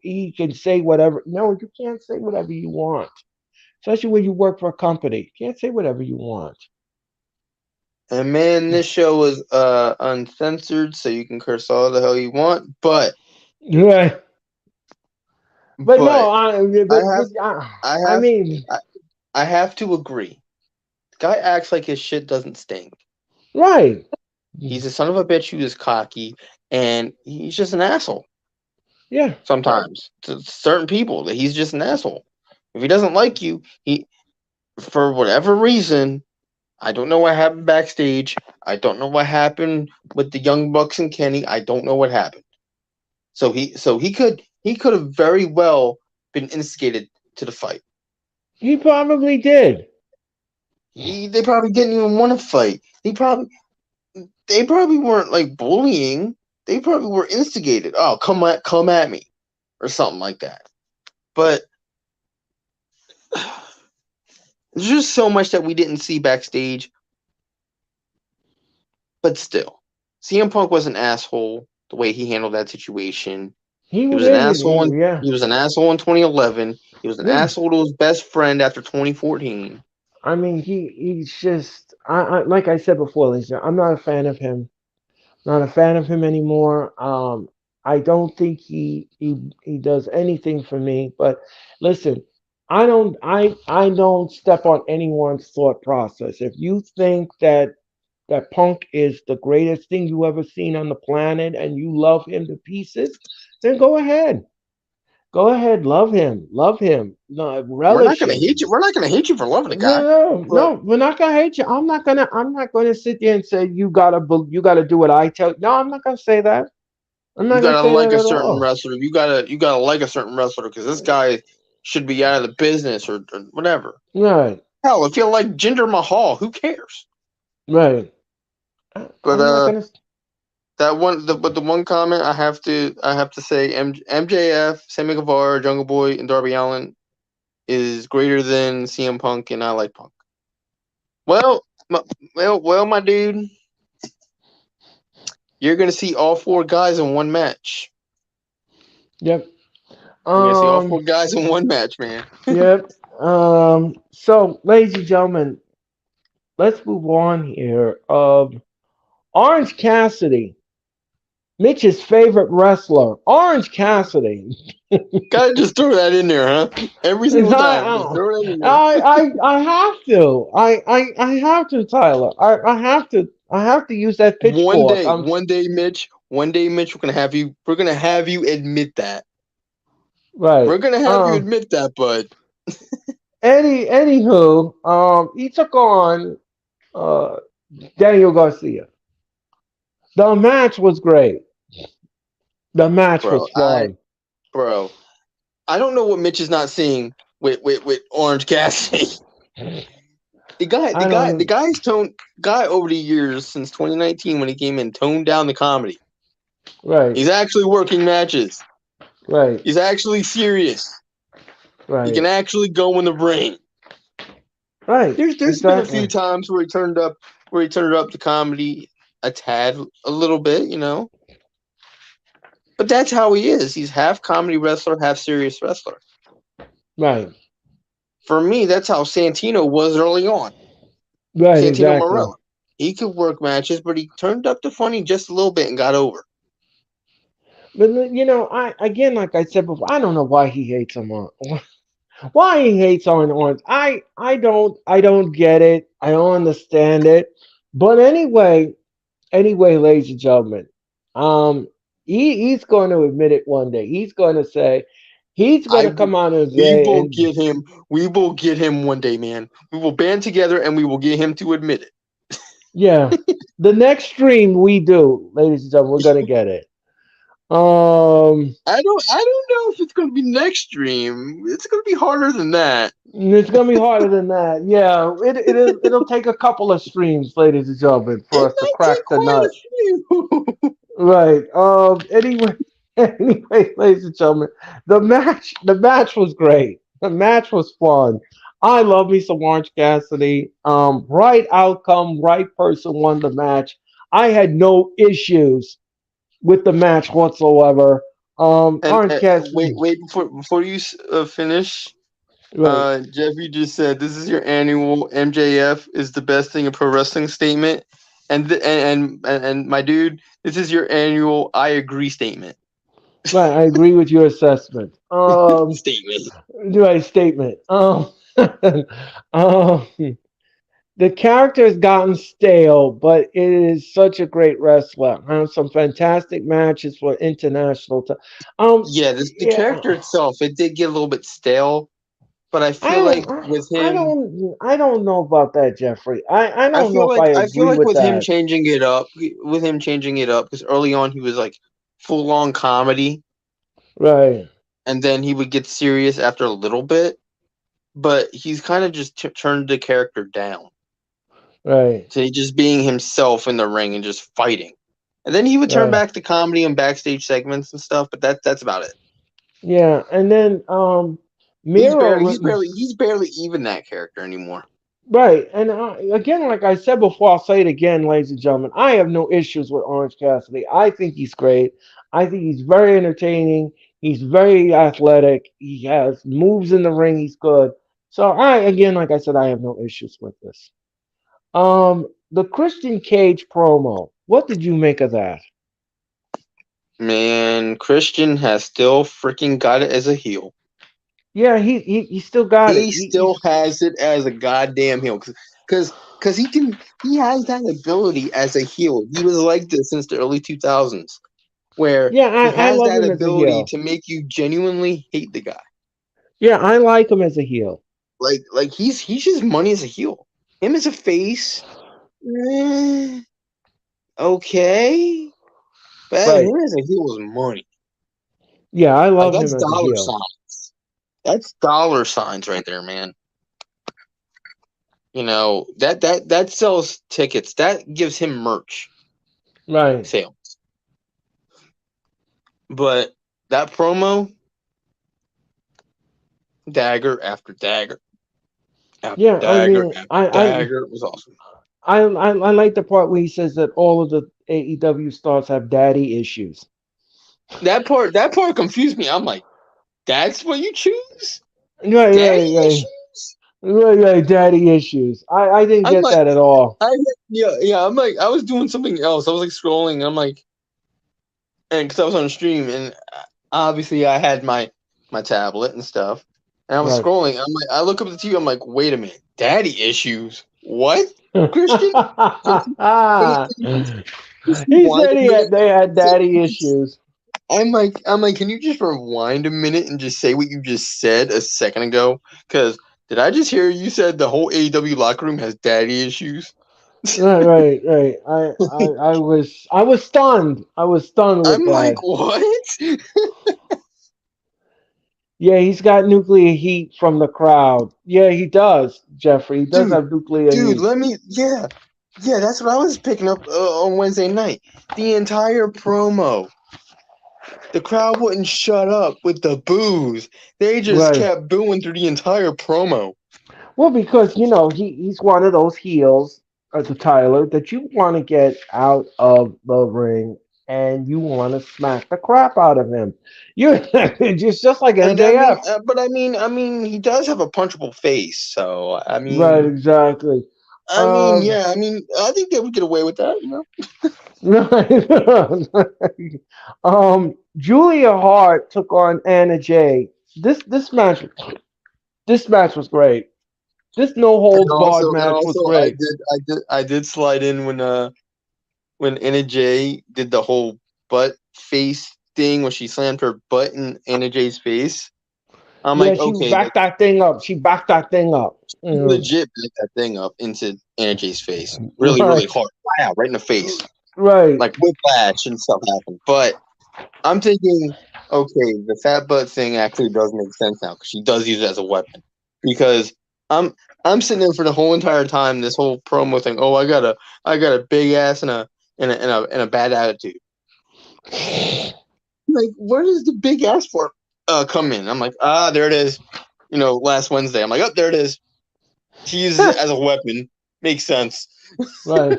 he can say whatever. No, you can't say whatever you want, especially when you work for a company. You can't say whatever you want. And man, this show is uncensored, so you can curse all the hell you want. Right. But no, But I have I I have mean, I, I have to agree. The guy acts like his shit doesn't stink. right. He's a son of a bitch who is cocky, and he's just an asshole. Yeah. Sometimes to certain people, that he's just an asshole. If he doesn't like you, he for whatever reason, I don't know what happened backstage. I don't know what happened with the Young Bucks and Kenny. I don't know what happened. So he could have very well been instigated to the fight. He probably did. They probably didn't even want to fight. They probably weren't like bullying. They probably were instigated. Oh, come at me, or something like that. But there's just so much that we didn't see backstage. But still, CM Punk was an asshole the way he handled that situation. He He was was an in. asshole. Yeah. He was an asshole in 2011. He was an Yeah. asshole to his best friend after 2014. I mean, he's just. Like I said before, Lisa, I'm not a fan of him. Not a fan of him anymore. I don't think he does anything for me. But listen, I don't step on anyone's thought process. If you think that Punk is the greatest thing you ever seen on the planet and you love him to pieces, then go ahead. Go ahead, love him, no, We're not relish gonna him. hate you. We're not gonna hate you for loving the No, guy. no, But no, we're not gonna hate you. I'm not gonna sit there and say you gotta do what I tell. No, I'm not gonna say that. I'm you not gonna gotta say like that a at certain all. wrestler. You gotta like a certain wrestler because this guy should be out of the business or whatever. Right, Hell, if you like Jinder Mahal, who cares? right. But I'm not gonna. but the one comment I have to say, MJF, Sammy Guevara, Jungle Boy, and Darby Allin is greater than CM Punk, and I like Punk. Well, my, my dude, you're gonna see all four guys in one match. Yep. You're gonna see all Um. four guys in one match, man. Yep. So, ladies and gentlemen, let's move on here. Orange Cassidy, Mitch's favorite wrestler, Orange Cassidy. Gotta just throw that in there, huh? Every It's single not, time, just throw that in there. I have to. I have to, Tyler. I have to use that pitchfork. One day, Mitch, we're gonna have you admit that. Right. We're gonna have you admit that, bud. Anywho, he took on uh Daniel Garcia. The match was great. The match Bro, was fun. bro, I don't know what Mitch is not seeing with Orange Cassidy. I The don't. guy over the years since 2019 when he came in toned down the comedy. Right. He's actually working matches. Right. He's actually serious. He can Right. actually go in the ring. Right. There's been a few Exactly. times where he turned up the comedy a tad, a little bit, But that's how he is. He's half comedy wrestler, half serious wrestler. Right. For me, that's how Santino was early on. Right. Santino Exactly. Marella. He could work matches, but he turned up the funny just a little bit and got over. But I again, like I said before, I don't know why he hates him on. Why he hates on Orange. I don't get it. I don't understand it. But anyway, ladies and gentlemen, um, he's going to admit it one day. He's going to say, he's going I to come out and we say, will and get him. We will get him one day, man. We will band together and we will get him to admit it. yeah, the next stream we do, ladies and gentlemen, we're going to get it. Um, I don't know if it's going to be next stream. It's going to be harder than that. it's going to be harder than that. Yeah, it'll take a couple of streams, ladies and gentlemen, for It us to might take crack the quite nut. a few. Right. Anyway, anyway, ladies and gentlemen, the match was great. The match was fun. I love me some Orange Cassidy. Right outcome, right person won the match. I had no issues with the match whatsoever. And Orange wait, Cassidy, wait before you finish. right, Jeffy just said this is your annual MJF is the best thing in pro wrestling statement, and my dude, this is your annual I agree statement. right. I agree with your assessment. Statement. Right statement. Um, the character has gotten stale, but it is such a great wrestler. Some fantastic matches for international. Yeah, the Yeah. character itself, it did get a little bit stale, but I I feel like don't, with him, I don't know about that, Jeffrey. I don't know if I I feel agree like with with him that. changing it up, because early on he was like full on comedy, Right, and then he would get serious after a little bit, but he's kind of just turned the character down right, to just being himself in the ring and just fighting. And then he would turn right. back to comedy and backstage segments and stuff, but that's about it. Yeah, and then Miro. He's barely even that character anymore. Right, and again, like I said before, I'll say it again, ladies and gentlemen. I have no issues with Orange Cassidy. I think he's great. I think he's very entertaining. He's very athletic. He has moves in the ring. He's good. So again, like I said, I have no issues with this. The Christian Cage promo. What did you make of that? Man, Christian has still freaking got it as a heel. Yeah, he still got it. He still has it as a goddamn heel because he has that ability as a heel. He was like this since the early 2000s, where Yeah, he I has love that him as a ability heel. to make you genuinely hate the guy. Yeah, I like him as a heel. Like he's just money as a heel. Him as a face, eh, okay, but Right. him as a heel is money. Yeah, I Like love him that's as a dollar heel. signs. That's dollar signs right there, man. You know that sells tickets. That gives him merch Right. sale. But that promo, dagger after dagger after Yeah, I dagger mean, after dagger, was awesome. I like the part where he says that all of the AEW stars have daddy issues. That part confused me. I'm like, that's what you choose, Right, daddy right, right, issues. right, right. Daddy issues. I didn't I'm get like, that at all. yeah. I'm like, I was doing something else. I was like scrolling. I'm like, and because I was on a stream, and obviously I had my tablet and stuff, and I was Right. scrolling. I'm like, I look up at the TV. I'm like, wait a minute, daddy issues. What, Christian? Just He rewind said a minute. they had daddy issues. I'm like, can you just rewind a minute and just say what you just said a second ago? Because did I just hear you said the whole AEW locker room has daddy issues? Right, right, right. I was stunned. I was stunned with I'm like, that. what? Yeah, he's got nuclear heat from the crowd. Yeah, he does, Jeffrey. He does dude, have nuclear dude, heat. yeah, that's what I was picking up on Wednesday night. The entire promo, the crowd wouldn't shut up with the boos. They just Right. kept booing through the entire promo. Well, because he's one of those heels, the Tyler, that you want to get out of the ring and you want to smack the crap out of him. You just like And I mean, MJF. I mean, he does have a punchable face, so Right, exactly. yeah, I mean, I think they would get away with that, you know. Right. Julia Hart took on Anna Jay. This match was great. This no holds barred And match was also, great. I did slide in when Anna Jay did the whole butt face thing when she slammed her butt in Anna Jay's face. I'm Yeah, like, she okay, backed that thing up. She backed that thing up. legit backed that thing up into Anna Jay's face, really, really Right, hard, wow, right in the face, right. like whiplash and stuff happened. But I'm thinking, okay, the fat butt thing actually does make sense now because she does use it as a weapon. Because I'm I'm sitting there for the whole entire time, this whole promo thing. Oh, I got a big ass and a bad attitude. Like, where does the big ass for come in? I'm like, there it is. last Wednesday. I'm like, oh, there it is. She uses it as a weapon. Makes sense. Right.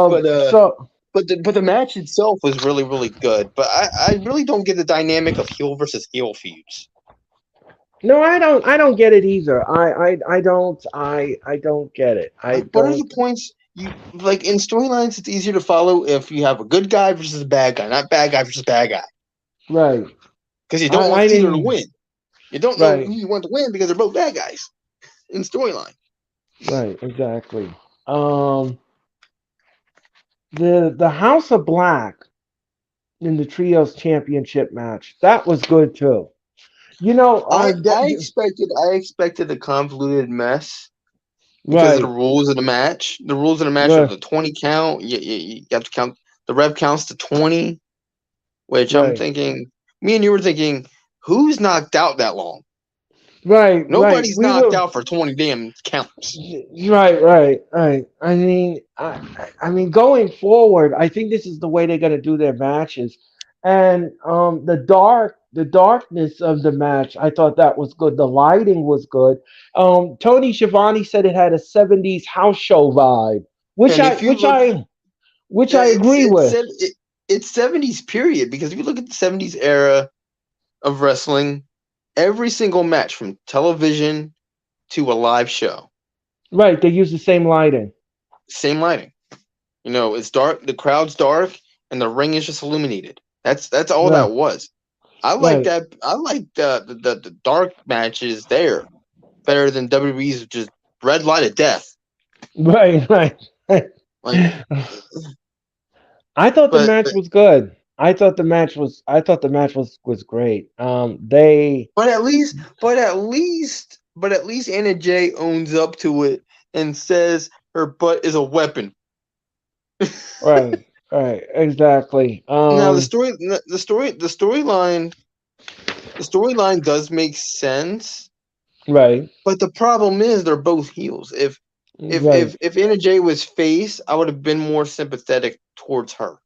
But So the match itself was really, really good. But I really don't get the dynamic of heel versus heel feuds. no, I don't get it either. I don't get it. I Like, what are don't. the points? You like in storylines, it's easier to follow if you have a good guy versus a bad guy, not bad guy versus bad guy, Right. because you don't I want either to didn't. win. You don't know Right. who you want to win because they're both bad guys in storyline. Right. Exactly. Um. The House of Black in the trios championship match, that was good too. You know. I expected a convoluted mess because of the Right. rules of the match. The rules of the match are Right. the 20 count. You have to count. The ref counts to 20, which I'm Right. thinking. Me and you were thinking, who's knocked out that long? Right. Right. Nobody's We knocked were. out for 20 damn counts. Right, right, right. I mean, going forward, I think this is the way they're gonna do their matches, and the darkness of the match, I thought that was good. The lighting was good. Tony Schiavone said it had a '70s house show vibe, which And I, if you which look, I, which I it's agree it's with. sev- it, it's 70s period because if you look at the 70s era of wrestling, every single match from television to a live show, Right, they use the same lighting. same lighting. It's dark, the crowd's dark, and the ring is just illuminated. That's all Right, that was. I like right, that. I like the dark matches there better than WWE's just red light of death. right, right. Like, I thought the but match was good. I thought the match was great. They but at least Anna Jay owns up to it and says her butt is a weapon. right, right, exactly. Now the storyline does make sense, Right, but the problem is they're both heels. If if right, if if Anna Jay was face, I would have been more sympathetic towards her.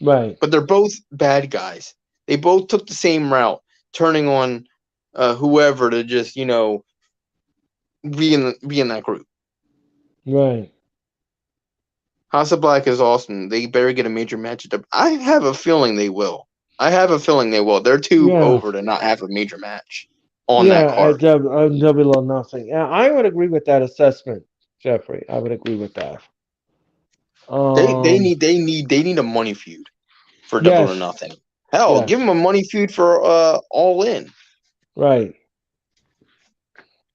right, But they're both bad guys. They both took the same route, turning on whoever to just be in that group. right. House of Black is awesome. They better get a major match. I have a feeling they will. They're too Yeah, over to not have a major match on that yeah. At card. Double or Nothing. Yeah, I would agree with that assessment, Jeffrey. I would agree with that. They Um, need they need they need a money feud for Double or yes, Nothing. Hell, give yes, them a money feud for All In. right.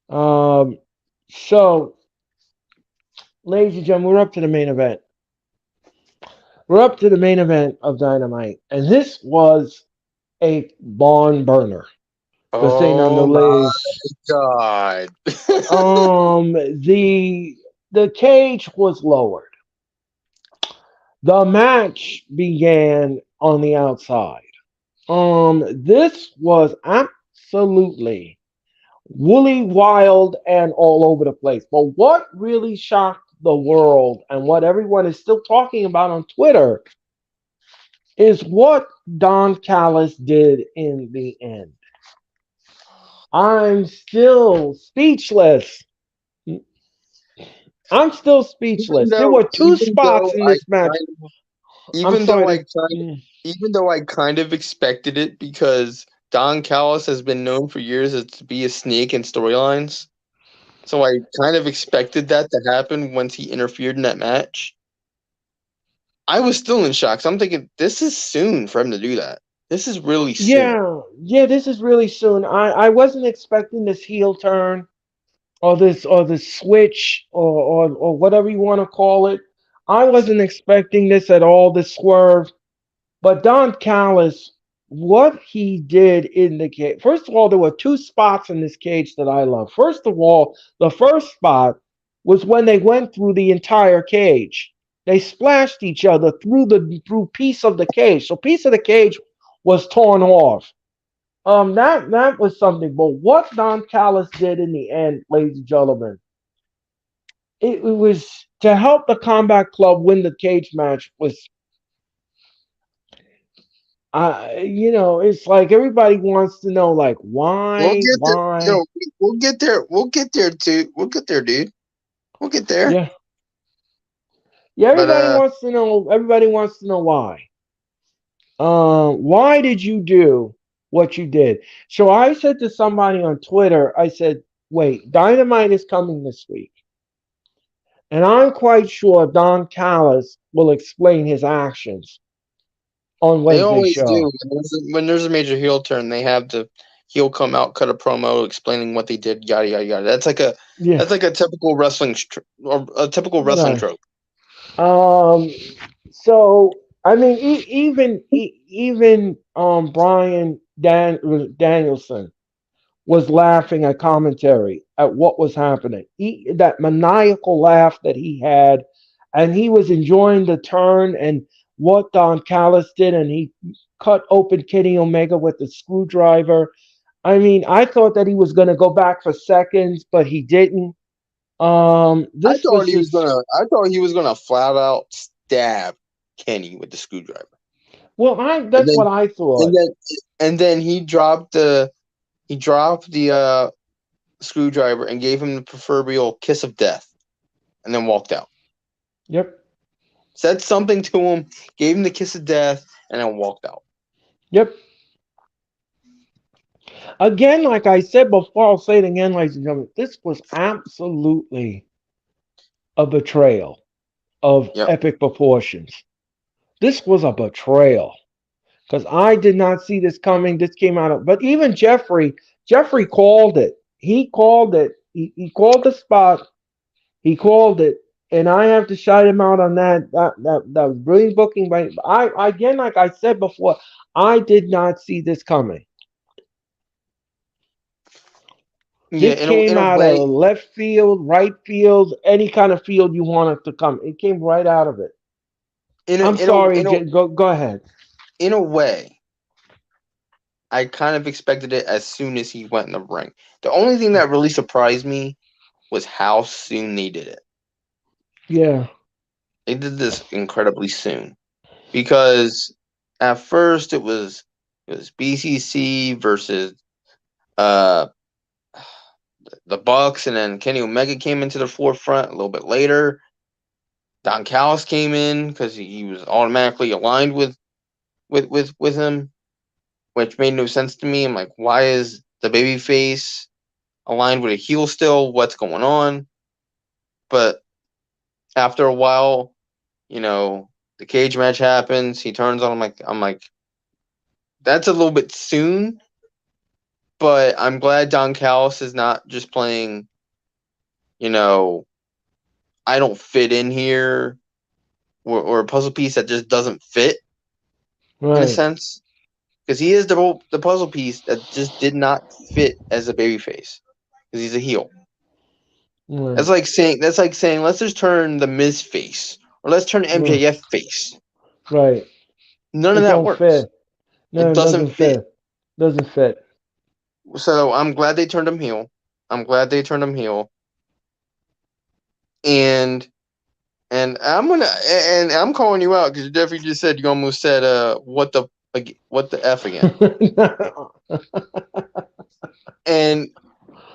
Um, so, ladies and gentlemen, we're up to the main event. We're up to the main event of Dynamite, and this was a barn burner, to say none the Oh my least. god. The cage was lowered. The match began on the outside. This was absolutely woolly, wild, and all over the place. But what really shocked the world and what everyone is still talking about on Twitter is what Don Callis did in the end. I'm still speechless. I'm still even speechless. There though were two even spots though in I this match. kind I'm even though sorry I to. kind even though I kind of expected it because Don Callis has been known for years as to be a snake in storylines. So I kind of expected that to happen once he interfered in that match. I was still in shock. So I'm thinking this is soon for him to do that. This is really soon. Yeah, yeah. This is really soon. I wasn't expecting this heel turn or this switch or whatever you want to call it. I wasn't expecting this at all. This swerve. But Don Callis, what he did in the cage. First of all, there were two spots in this cage that I love. First of all, the first spot was when they went through the entire cage. They splashed each other through piece of the cage. So piece of the cage was torn off. That was something. But what Don Callis did in the end, ladies and gentlemen, it was to help the Combat Club win the cage match. It's like everybody wants to know, like, We'll why, get there. why? No, we'll get there. We'll get there too. We'll get there, dude. We'll get there. Yeah, yeah. But Everybody wants to know. Everybody wants to know why. Why did you do what you did? So I said to somebody on Twitter, I said, wait, Dynamite is coming this week. And I'm quite sure Don Callis will explain his actions on they Wednesday's always do. show. When there's a major heel turn, they have the heel come out, cut a promo explaining what they did, yada yada yada. Yeah, That's like a typical or a typical wrestling right. trope. Um, so I mean, even Brian Danielson was laughing at commentary at what was happening. That maniacal laugh that he had, and he was enjoying the turn and what Don Callis did, and he cut open Kenny Omega with the screwdriver. I mean, I thought that he was going to go back for seconds, but he didn't. This was just I thought he was gonna flat out stab Kenny with the screwdriver, well, and that's then what I thought. and then and then he dropped the screwdriver and gave him the proverbial kiss of death, and then walked out. Yep, Said something to him, gave him the kiss of death, and then walked out. yep. Again, like I said before, I'll say it again, ladies and gentlemen. This was absolutely a betrayal of Yep. epic proportions. This was a betrayal because I did not see this coming. This came out of, but even Jeffrey called it. He called it. He called the spot. He called it, and I have to shout him out on that. That was brilliant booking. But I again, like I said before, I did not see this coming. Yeah, This came in a out way, of left field, right field, any kind of field you want it to come. It came right out of it. in a I'm in a sorry, in a go ahead. in a way, I kind of expected it as soon as he went in the ring. The only thing that really surprised me was how soon they did it. Yeah, They did this incredibly soon because at first it was BCC versus uh the Bucks, and then Kenny Omega came into the forefront a little bit later. Don Callis came in because he was automatically aligned with him, which made no sense to me. I'm like, why is the babyface aligned with a heel still? What's going on? But after a while, the cage match happens. He turns on him. I'm like, that's a little bit soon. But I'm glad Don Callis is not just playing, I don't fit in here, or a puzzle piece that just doesn't fit in a right, sense. Because he is the puzzle piece that just did not fit as a babyface. Because he's a heel. right, That's like saying let's just turn the Miz face or let's turn right. MJF face. Right. None of It that don't works. fit. No, It it doesn't doesn't fit. fit. Doesn't fit. So I'm glad they turned him heel. And I'm calling you out because Jeffrey just said you almost said what the F again.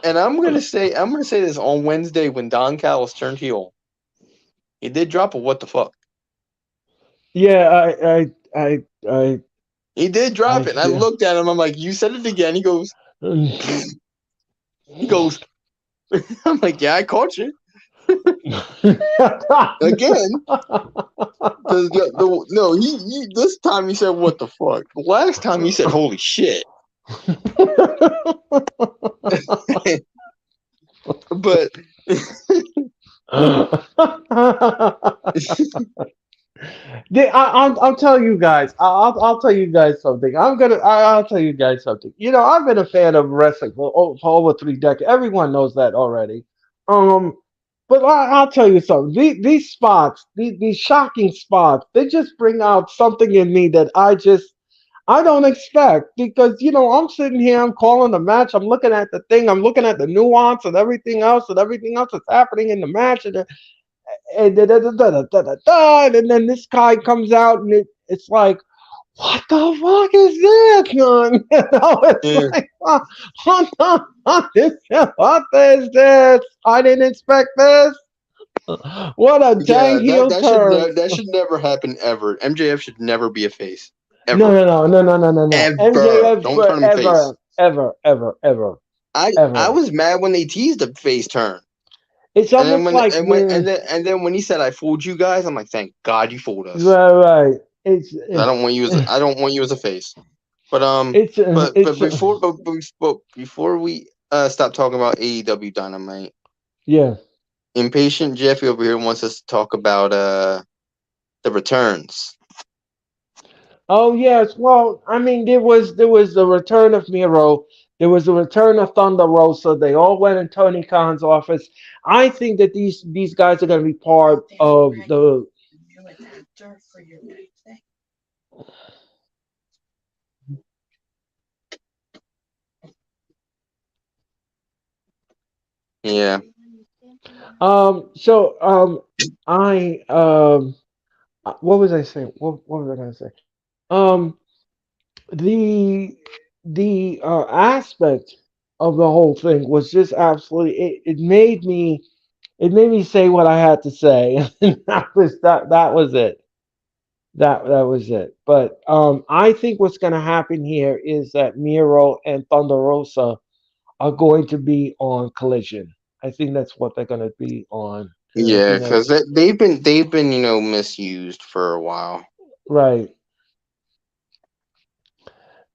And I'm gonna say this on Wednesday when Don Callis turned heel. He did drop a what the fuck. Yeah, I, He did drop it. And I yeah. looked at him. I'm like, you said it again. He goes. He goes. I'm like, yeah, I caught you again. Because no, he this time he said what the fuck. The last time he said holy shit. But I'll tell you guys. I'll tell you guys something. I'll tell you guys something. I've been a fan of wrestling for over 3 decades. Everyone knows that already. Um, but I'll tell you something. These spots, these shocking spots, they just bring out something in me that I don't expect because I'm sitting here, I'm calling the match, I'm looking at the thing, I'm looking at the nuance and everything else that's happening in the match, and then this guy comes out and it's like, what the fuck is this, man? Yeah. It's like, what is this? I didn't expect this. What a Yeah, dang heel turn. that should never happen ever. MJF should never be a face. No, Ever. no, no, no, no, no, no, no. Ever. MJF Don't turn him face. forever, ever, ever, ever, I ever. was mad when they teased the face turn. It's And then almost like the and then when he said I fooled you guys, I'm like, thank God you fooled us. right, right. It's 'Cause it's I don't want you as a face. But it's but before we stop talking about AEW Dynamite, yeah. Impatient Jeffy over here wants us to talk about the returns. Oh yes. Well, I mean, there was the return of Miro. There was the return of Thunder Rosa. They all went in Tony Khan's office. I think that these guys are going to be part of the. Yeah. So I what was I saying? What was I going to say? Um, the aspect of the whole thing was just absolutely. It made me say what I had to say. That was it. That was it. But I think what's going to happen here is that Miro and Thunder Rosa are going to be on Collision. I think that's what they're going to be on. And I Yeah, think because that's they've been misused for a while. right.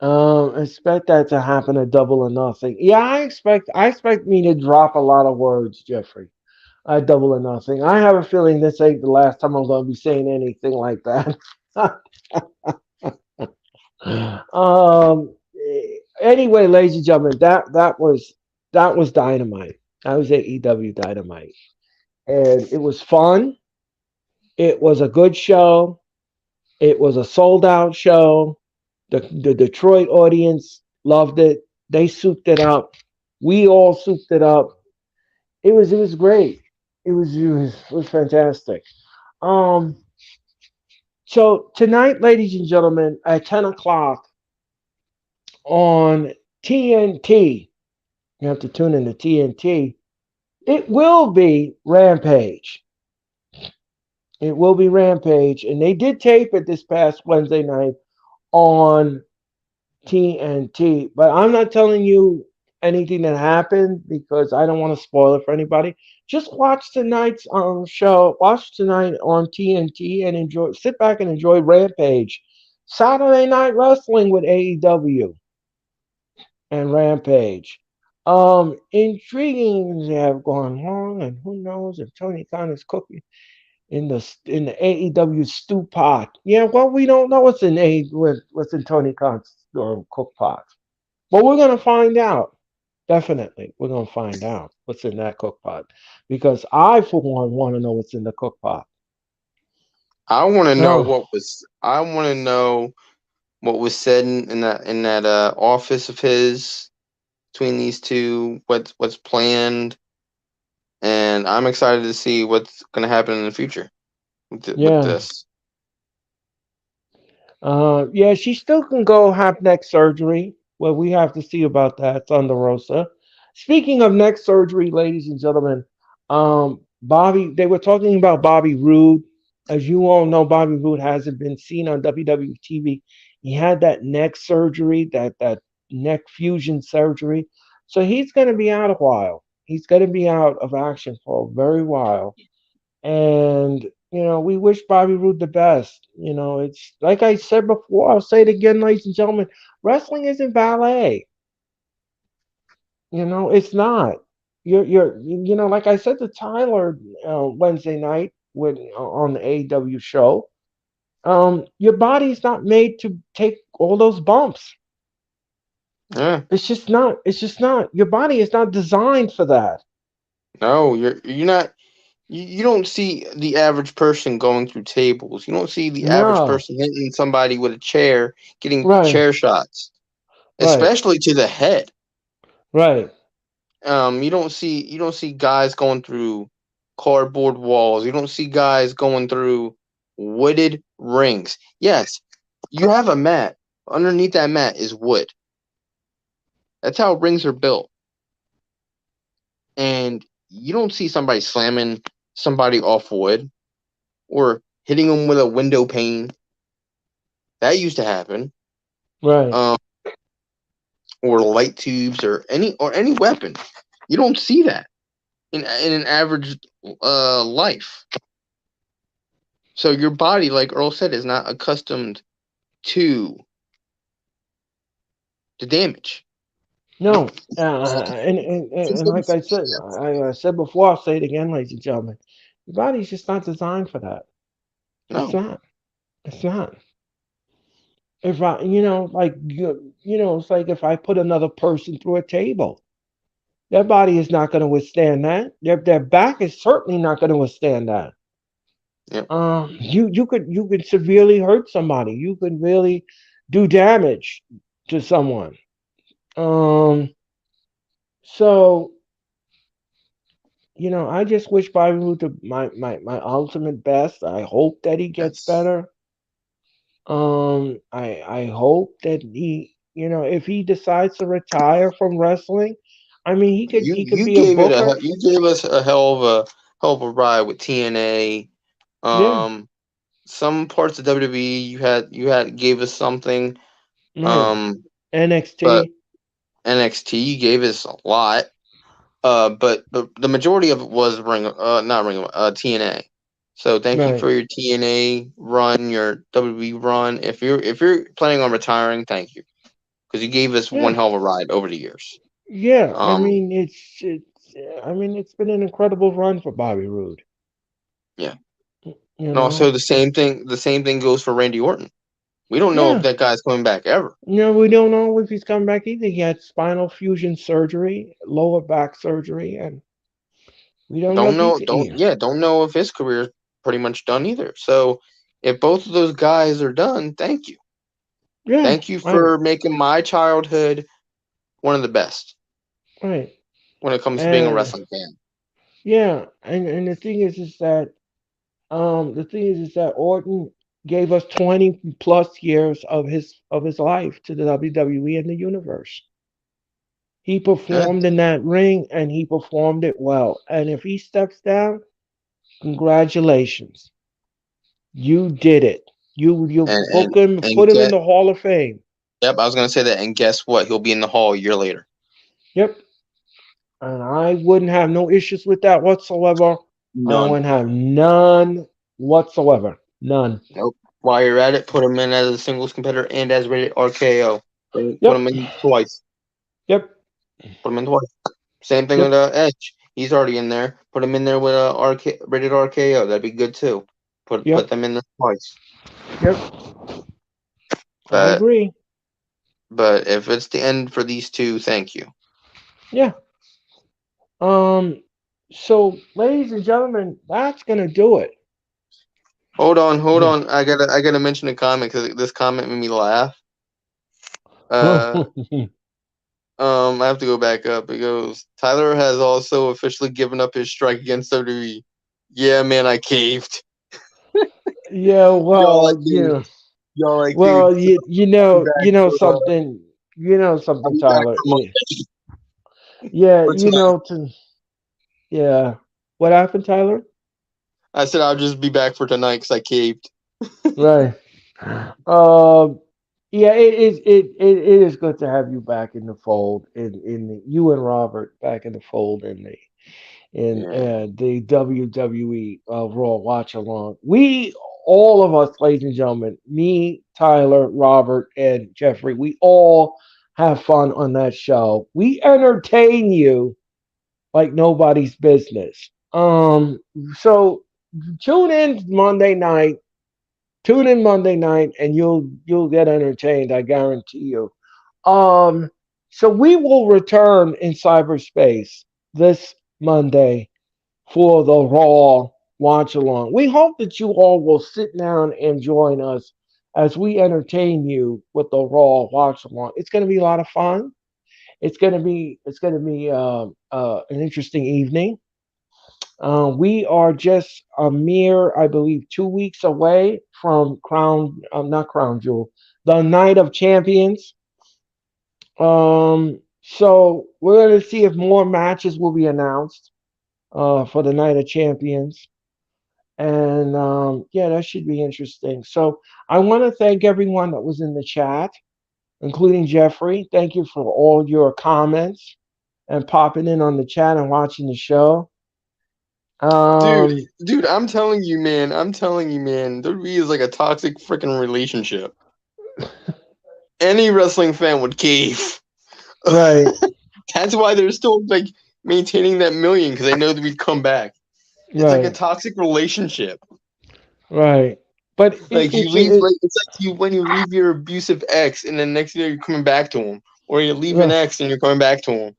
Expect that to happen at Double or Nothing. Yeah, I expect me to drop a lot of words, Jeffrey. I Double or Nothing. I have a feeling this ain't the last time I'm going to be saying anything like that. um. Anyway, ladies and gentlemen, that was Dynamite. That was AEW Dynamite, and it was fun. It was a good show. It was a sold out show. The Detroit audience loved it. They souped it up. We all souped it up. It was great. It was fantastic. Um. So tonight, ladies and gentlemen, at 10 o'clock on TNT, you have to tune in to TNT. It will be Rampage. It will be Rampage, and they did tape it this past Wednesday night on TNT. But I'm not telling you anything that happened because I don't want to spoil it for anybody. Just watch tonight's show. Watch tonight on TNT and enjoy. Sit back and enjoy Rampage. Saturday Night Wrestling with AEW and Rampage. Intriguing things have gone on, and who knows if Tony Khan is cooking in the AEW stew pot. Yeah, well, we don't know what's in Tony Khan's cook pot, but we're gonna find out. Definitely, we're gonna find out what's in that cook pot because I, for one, want to know what's in the cook pot. Oh, I want to know what was said in that office of his between these two. What's planned, and I'm excited to see what's going to happen in the future with yeah. this. Yeah, she still can go have neck surgery. Well, we have to see about that, Thunder Rosa. Speaking of neck surgery, ladies and gentlemen, they were talking about Bobby Roode. As you all know, Bobby Roode hasn't been seen on WWE TV. He had that neck surgery, that neck fusion surgery. So he's going to be out a while. He's going to be out of action for a very while. And we wish Bobby Roode the best. It's like I said before. I'll say it again, ladies and gentlemen. Wrestling isn't ballet. It's not. Like I said to Tyler Wednesday night on the AEW show. Your body's not made to take all those bumps. Yeah. It's just not. It's just not. Your body is not designed for that. No, you're not. You don't see the average person going through tables. You don't see the average No. person hitting somebody with a chair, getting Right. chair shots, Right. especially to the head. Right. You don't see guys going through cardboard walls. You don't see guys going through wooded rings. Yes, You have a mat. Underneath that mat is wood. That's how rings are built. And you don't see somebody slamming somebody off wood or hitting them with a window pane. That used to happen. Right. Um, or light tubes or any weapon. You don't see that in an average life. So your body, like Earl said, is not accustomed to the damage. No. And like I said before, I'll say it again, ladies and gentlemen. Your body's just not designed for that. It's No. not. It's not. If I, like it's like if I put another person through a table, their body is not going to withstand that. Their back is certainly not going to withstand that. Yep. You could severely hurt somebody. You could really do damage to someone. Um, so I just wish Bobby Roode my ultimate best. I hope that he gets Yes. better. I hope that if he decides to retire from wrestling, I mean he could You be a gave it a booker. you gave us a hell of a ride with TNA. Yeah, Um, some parts of WWE you had gave us something. right. Um, but NXT. NXT you gave us a lot. But the majority of it was not Ring, TNA. So thank you Right. for your TNA run, your WWE run. If you're planning on retiring, thank you because you gave us one Yeah. hell of a ride over the years. Yeah. I Um, mean it's been an incredible run for Bobby Roode. yeah, You and also know. the same thing. The same thing goes for Randy Orton. We don't know if Yeah. that guy's coming back ever. We don't know if he's coming back either. He had spinal fusion surgery, lower back surgery, and we don't know Don't if he's know. here. Don't know if his career is pretty much done either. So if both of those guys are done, thank you. Yeah. Thank you Right. for making my childhood one of the best Right. when it comes to being a And wrestling fan. yeah, and the thing is that Orton gave us 20 plus years of his life to the WWE and the universe. He Yeah. performed in that ring and he performed it well. And if he steps down, congratulations. You did it. You And book him, and put him in get the Hall of Fame. yep, I was gonna say that. And guess what? He'll be in the hall a year later. Yep. And I wouldn't have no issues with that whatsoever. I None. wouldn't have none whatsoever. None. Nope. While you're at it, put him in as a singles competitor and as rated RKO. Put him Yep. in twice. Yep. Put him in twice. Same thing with Yep. Edge. He's already in there. Put him in there with a rated RKO. That'd be good too. Put Yep. them in there twice. Yep. I But agree. if it's the end for these two, thank you. Yeah. Um. So, ladies and gentlemen, that's gonna do it. Hold Yeah. on. I gotta mention a comment because this comment made me laugh. Uh, I have to go back up. It goes, Tyler has also officially given up his strike against WWE. Yeah, man, I caved. Yeah. Y'all, I Well. caved. Yeah. Y'all, I caved. Well. So You. You I'll be know. back You know for something. You know I'll something, be back Tyler. for Yeah. Monday Yeah. for tonight. Yeah. What happened, Tyler? I said I'll just be back for tonight because I caved. Right. Um. Yeah. It is good to have you back in the fold. You and Robert back in the fold in Yeah. the WWE Raw Watch Along. We, all of us, ladies and gentlemen, me, Tyler, Robert, and Jeffrey, we all have fun on that show. We entertain you like nobody's business. So tune in Monday night. Tune in Monday night, and you'll get entertained. I guarantee you. Um, so we will return in cyberspace this Monday for the Raw watch along. We hope that you all will sit down and join us as we entertain you with the Raw watch along. It's going to be a lot of fun. It's going to be an interesting evening. We are just a mere, I believe, 2 weeks away from not Crown Jewel, the Night of Champions. So we're going to see if more matches will be announced for the Night of Champions. And yeah, that should be interesting. So I want to thank everyone that was in the chat, including Jeffrey. Thank you for all your comments and popping in on the chat and watching the show. Dude, I'm telling you, man. WWE is like a toxic freaking relationship. Any wrestling fan would cave. Right. That's why they're still like maintaining that million, because they know that we'd come back. It's like a toxic relationship. Right. But like it's like when you leave your abusive ex, and then next year you're coming back to him, or you leave an ex and you're coming back to him.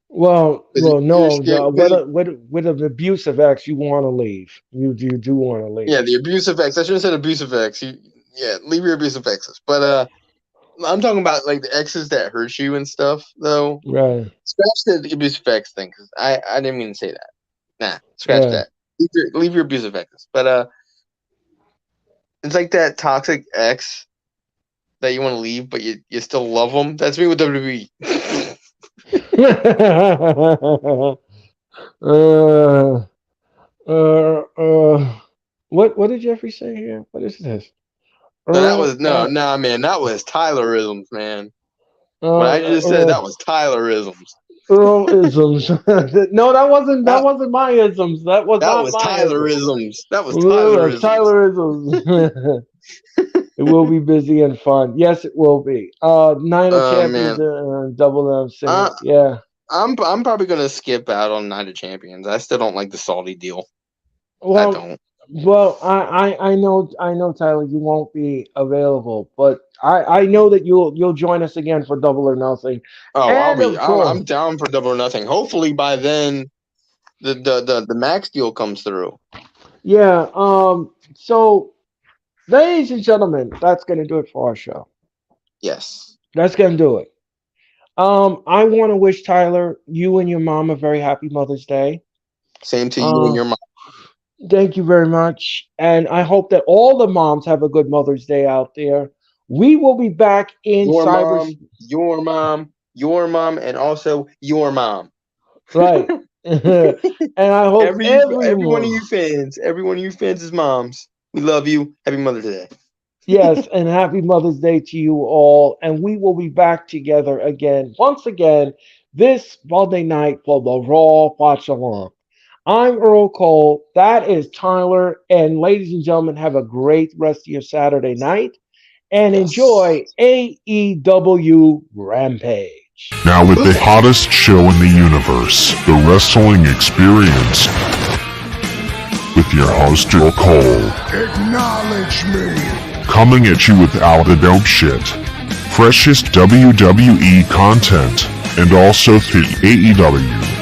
No. With an abusive ex, you want to leave. You do want to leave. Yeah, the abusive ex. I shouldn't have said abusive ex. Leave your abusive exes. But I'm talking about like the exes that hurt you and stuff, though. Right. Scratch the abusive ex thing, because I didn't mean to say that. Nah, scratch that. Leave your abusive exes. But it's like that toxic ex that you want to leave, but you still love them. That's me with WWE. What did Jeffrey say here? What is this? That was Tylerisms, man. What I just said, that was Tylerisms. Earl-isms. No, that wasn't my isms. That was Tylerisms. That was Tylerisms. Tylerisms. It will be busy and fun. Yes, it will be. Night of Champions and Double M Singles. Yeah. I'm probably gonna skip out on Night of Champions. I still don't like the Saudi deal. Well, I don't. Well, I know, Tyler, you won't be available, but I know that you'll join us again for Double or Nothing. Oh, I'm down for Double or Nothing. Hopefully by then, the Max deal comes through. Yeah. So, ladies and gentlemen, that's gonna do it for our show. Yes. That's gonna do it. I want to wish Tyler, you and your mom, a very happy Mother's Day. Same to you and your mom. Thank you very much. And I hope that all the moms have a good Mother's Day out there. We will be back in your mom, and also your mom. Right. And I hope every one of you fans is moms. We love you. Happy Mother's Day. Yes, and happy Mother's Day to you all. And we will be back together once again, this Monday night for the Raw Watch Along. I'm Earl Cole. That is Tyler. And ladies and gentlemen, have a great rest of your Saturday night and enjoy AEW Rampage. Now with the hottest show in the universe, the Wrestling Experience, with your host, Earl Cole. Acknowledge me. Coming at you with all the dope shit, freshest WWE content, and also the AEW.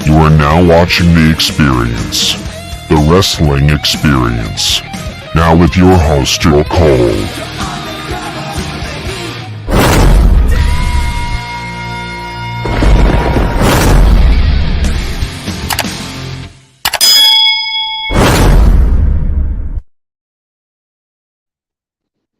You are now watching The Experience, the Wrestling Experience. Now with your host, Earl Cole.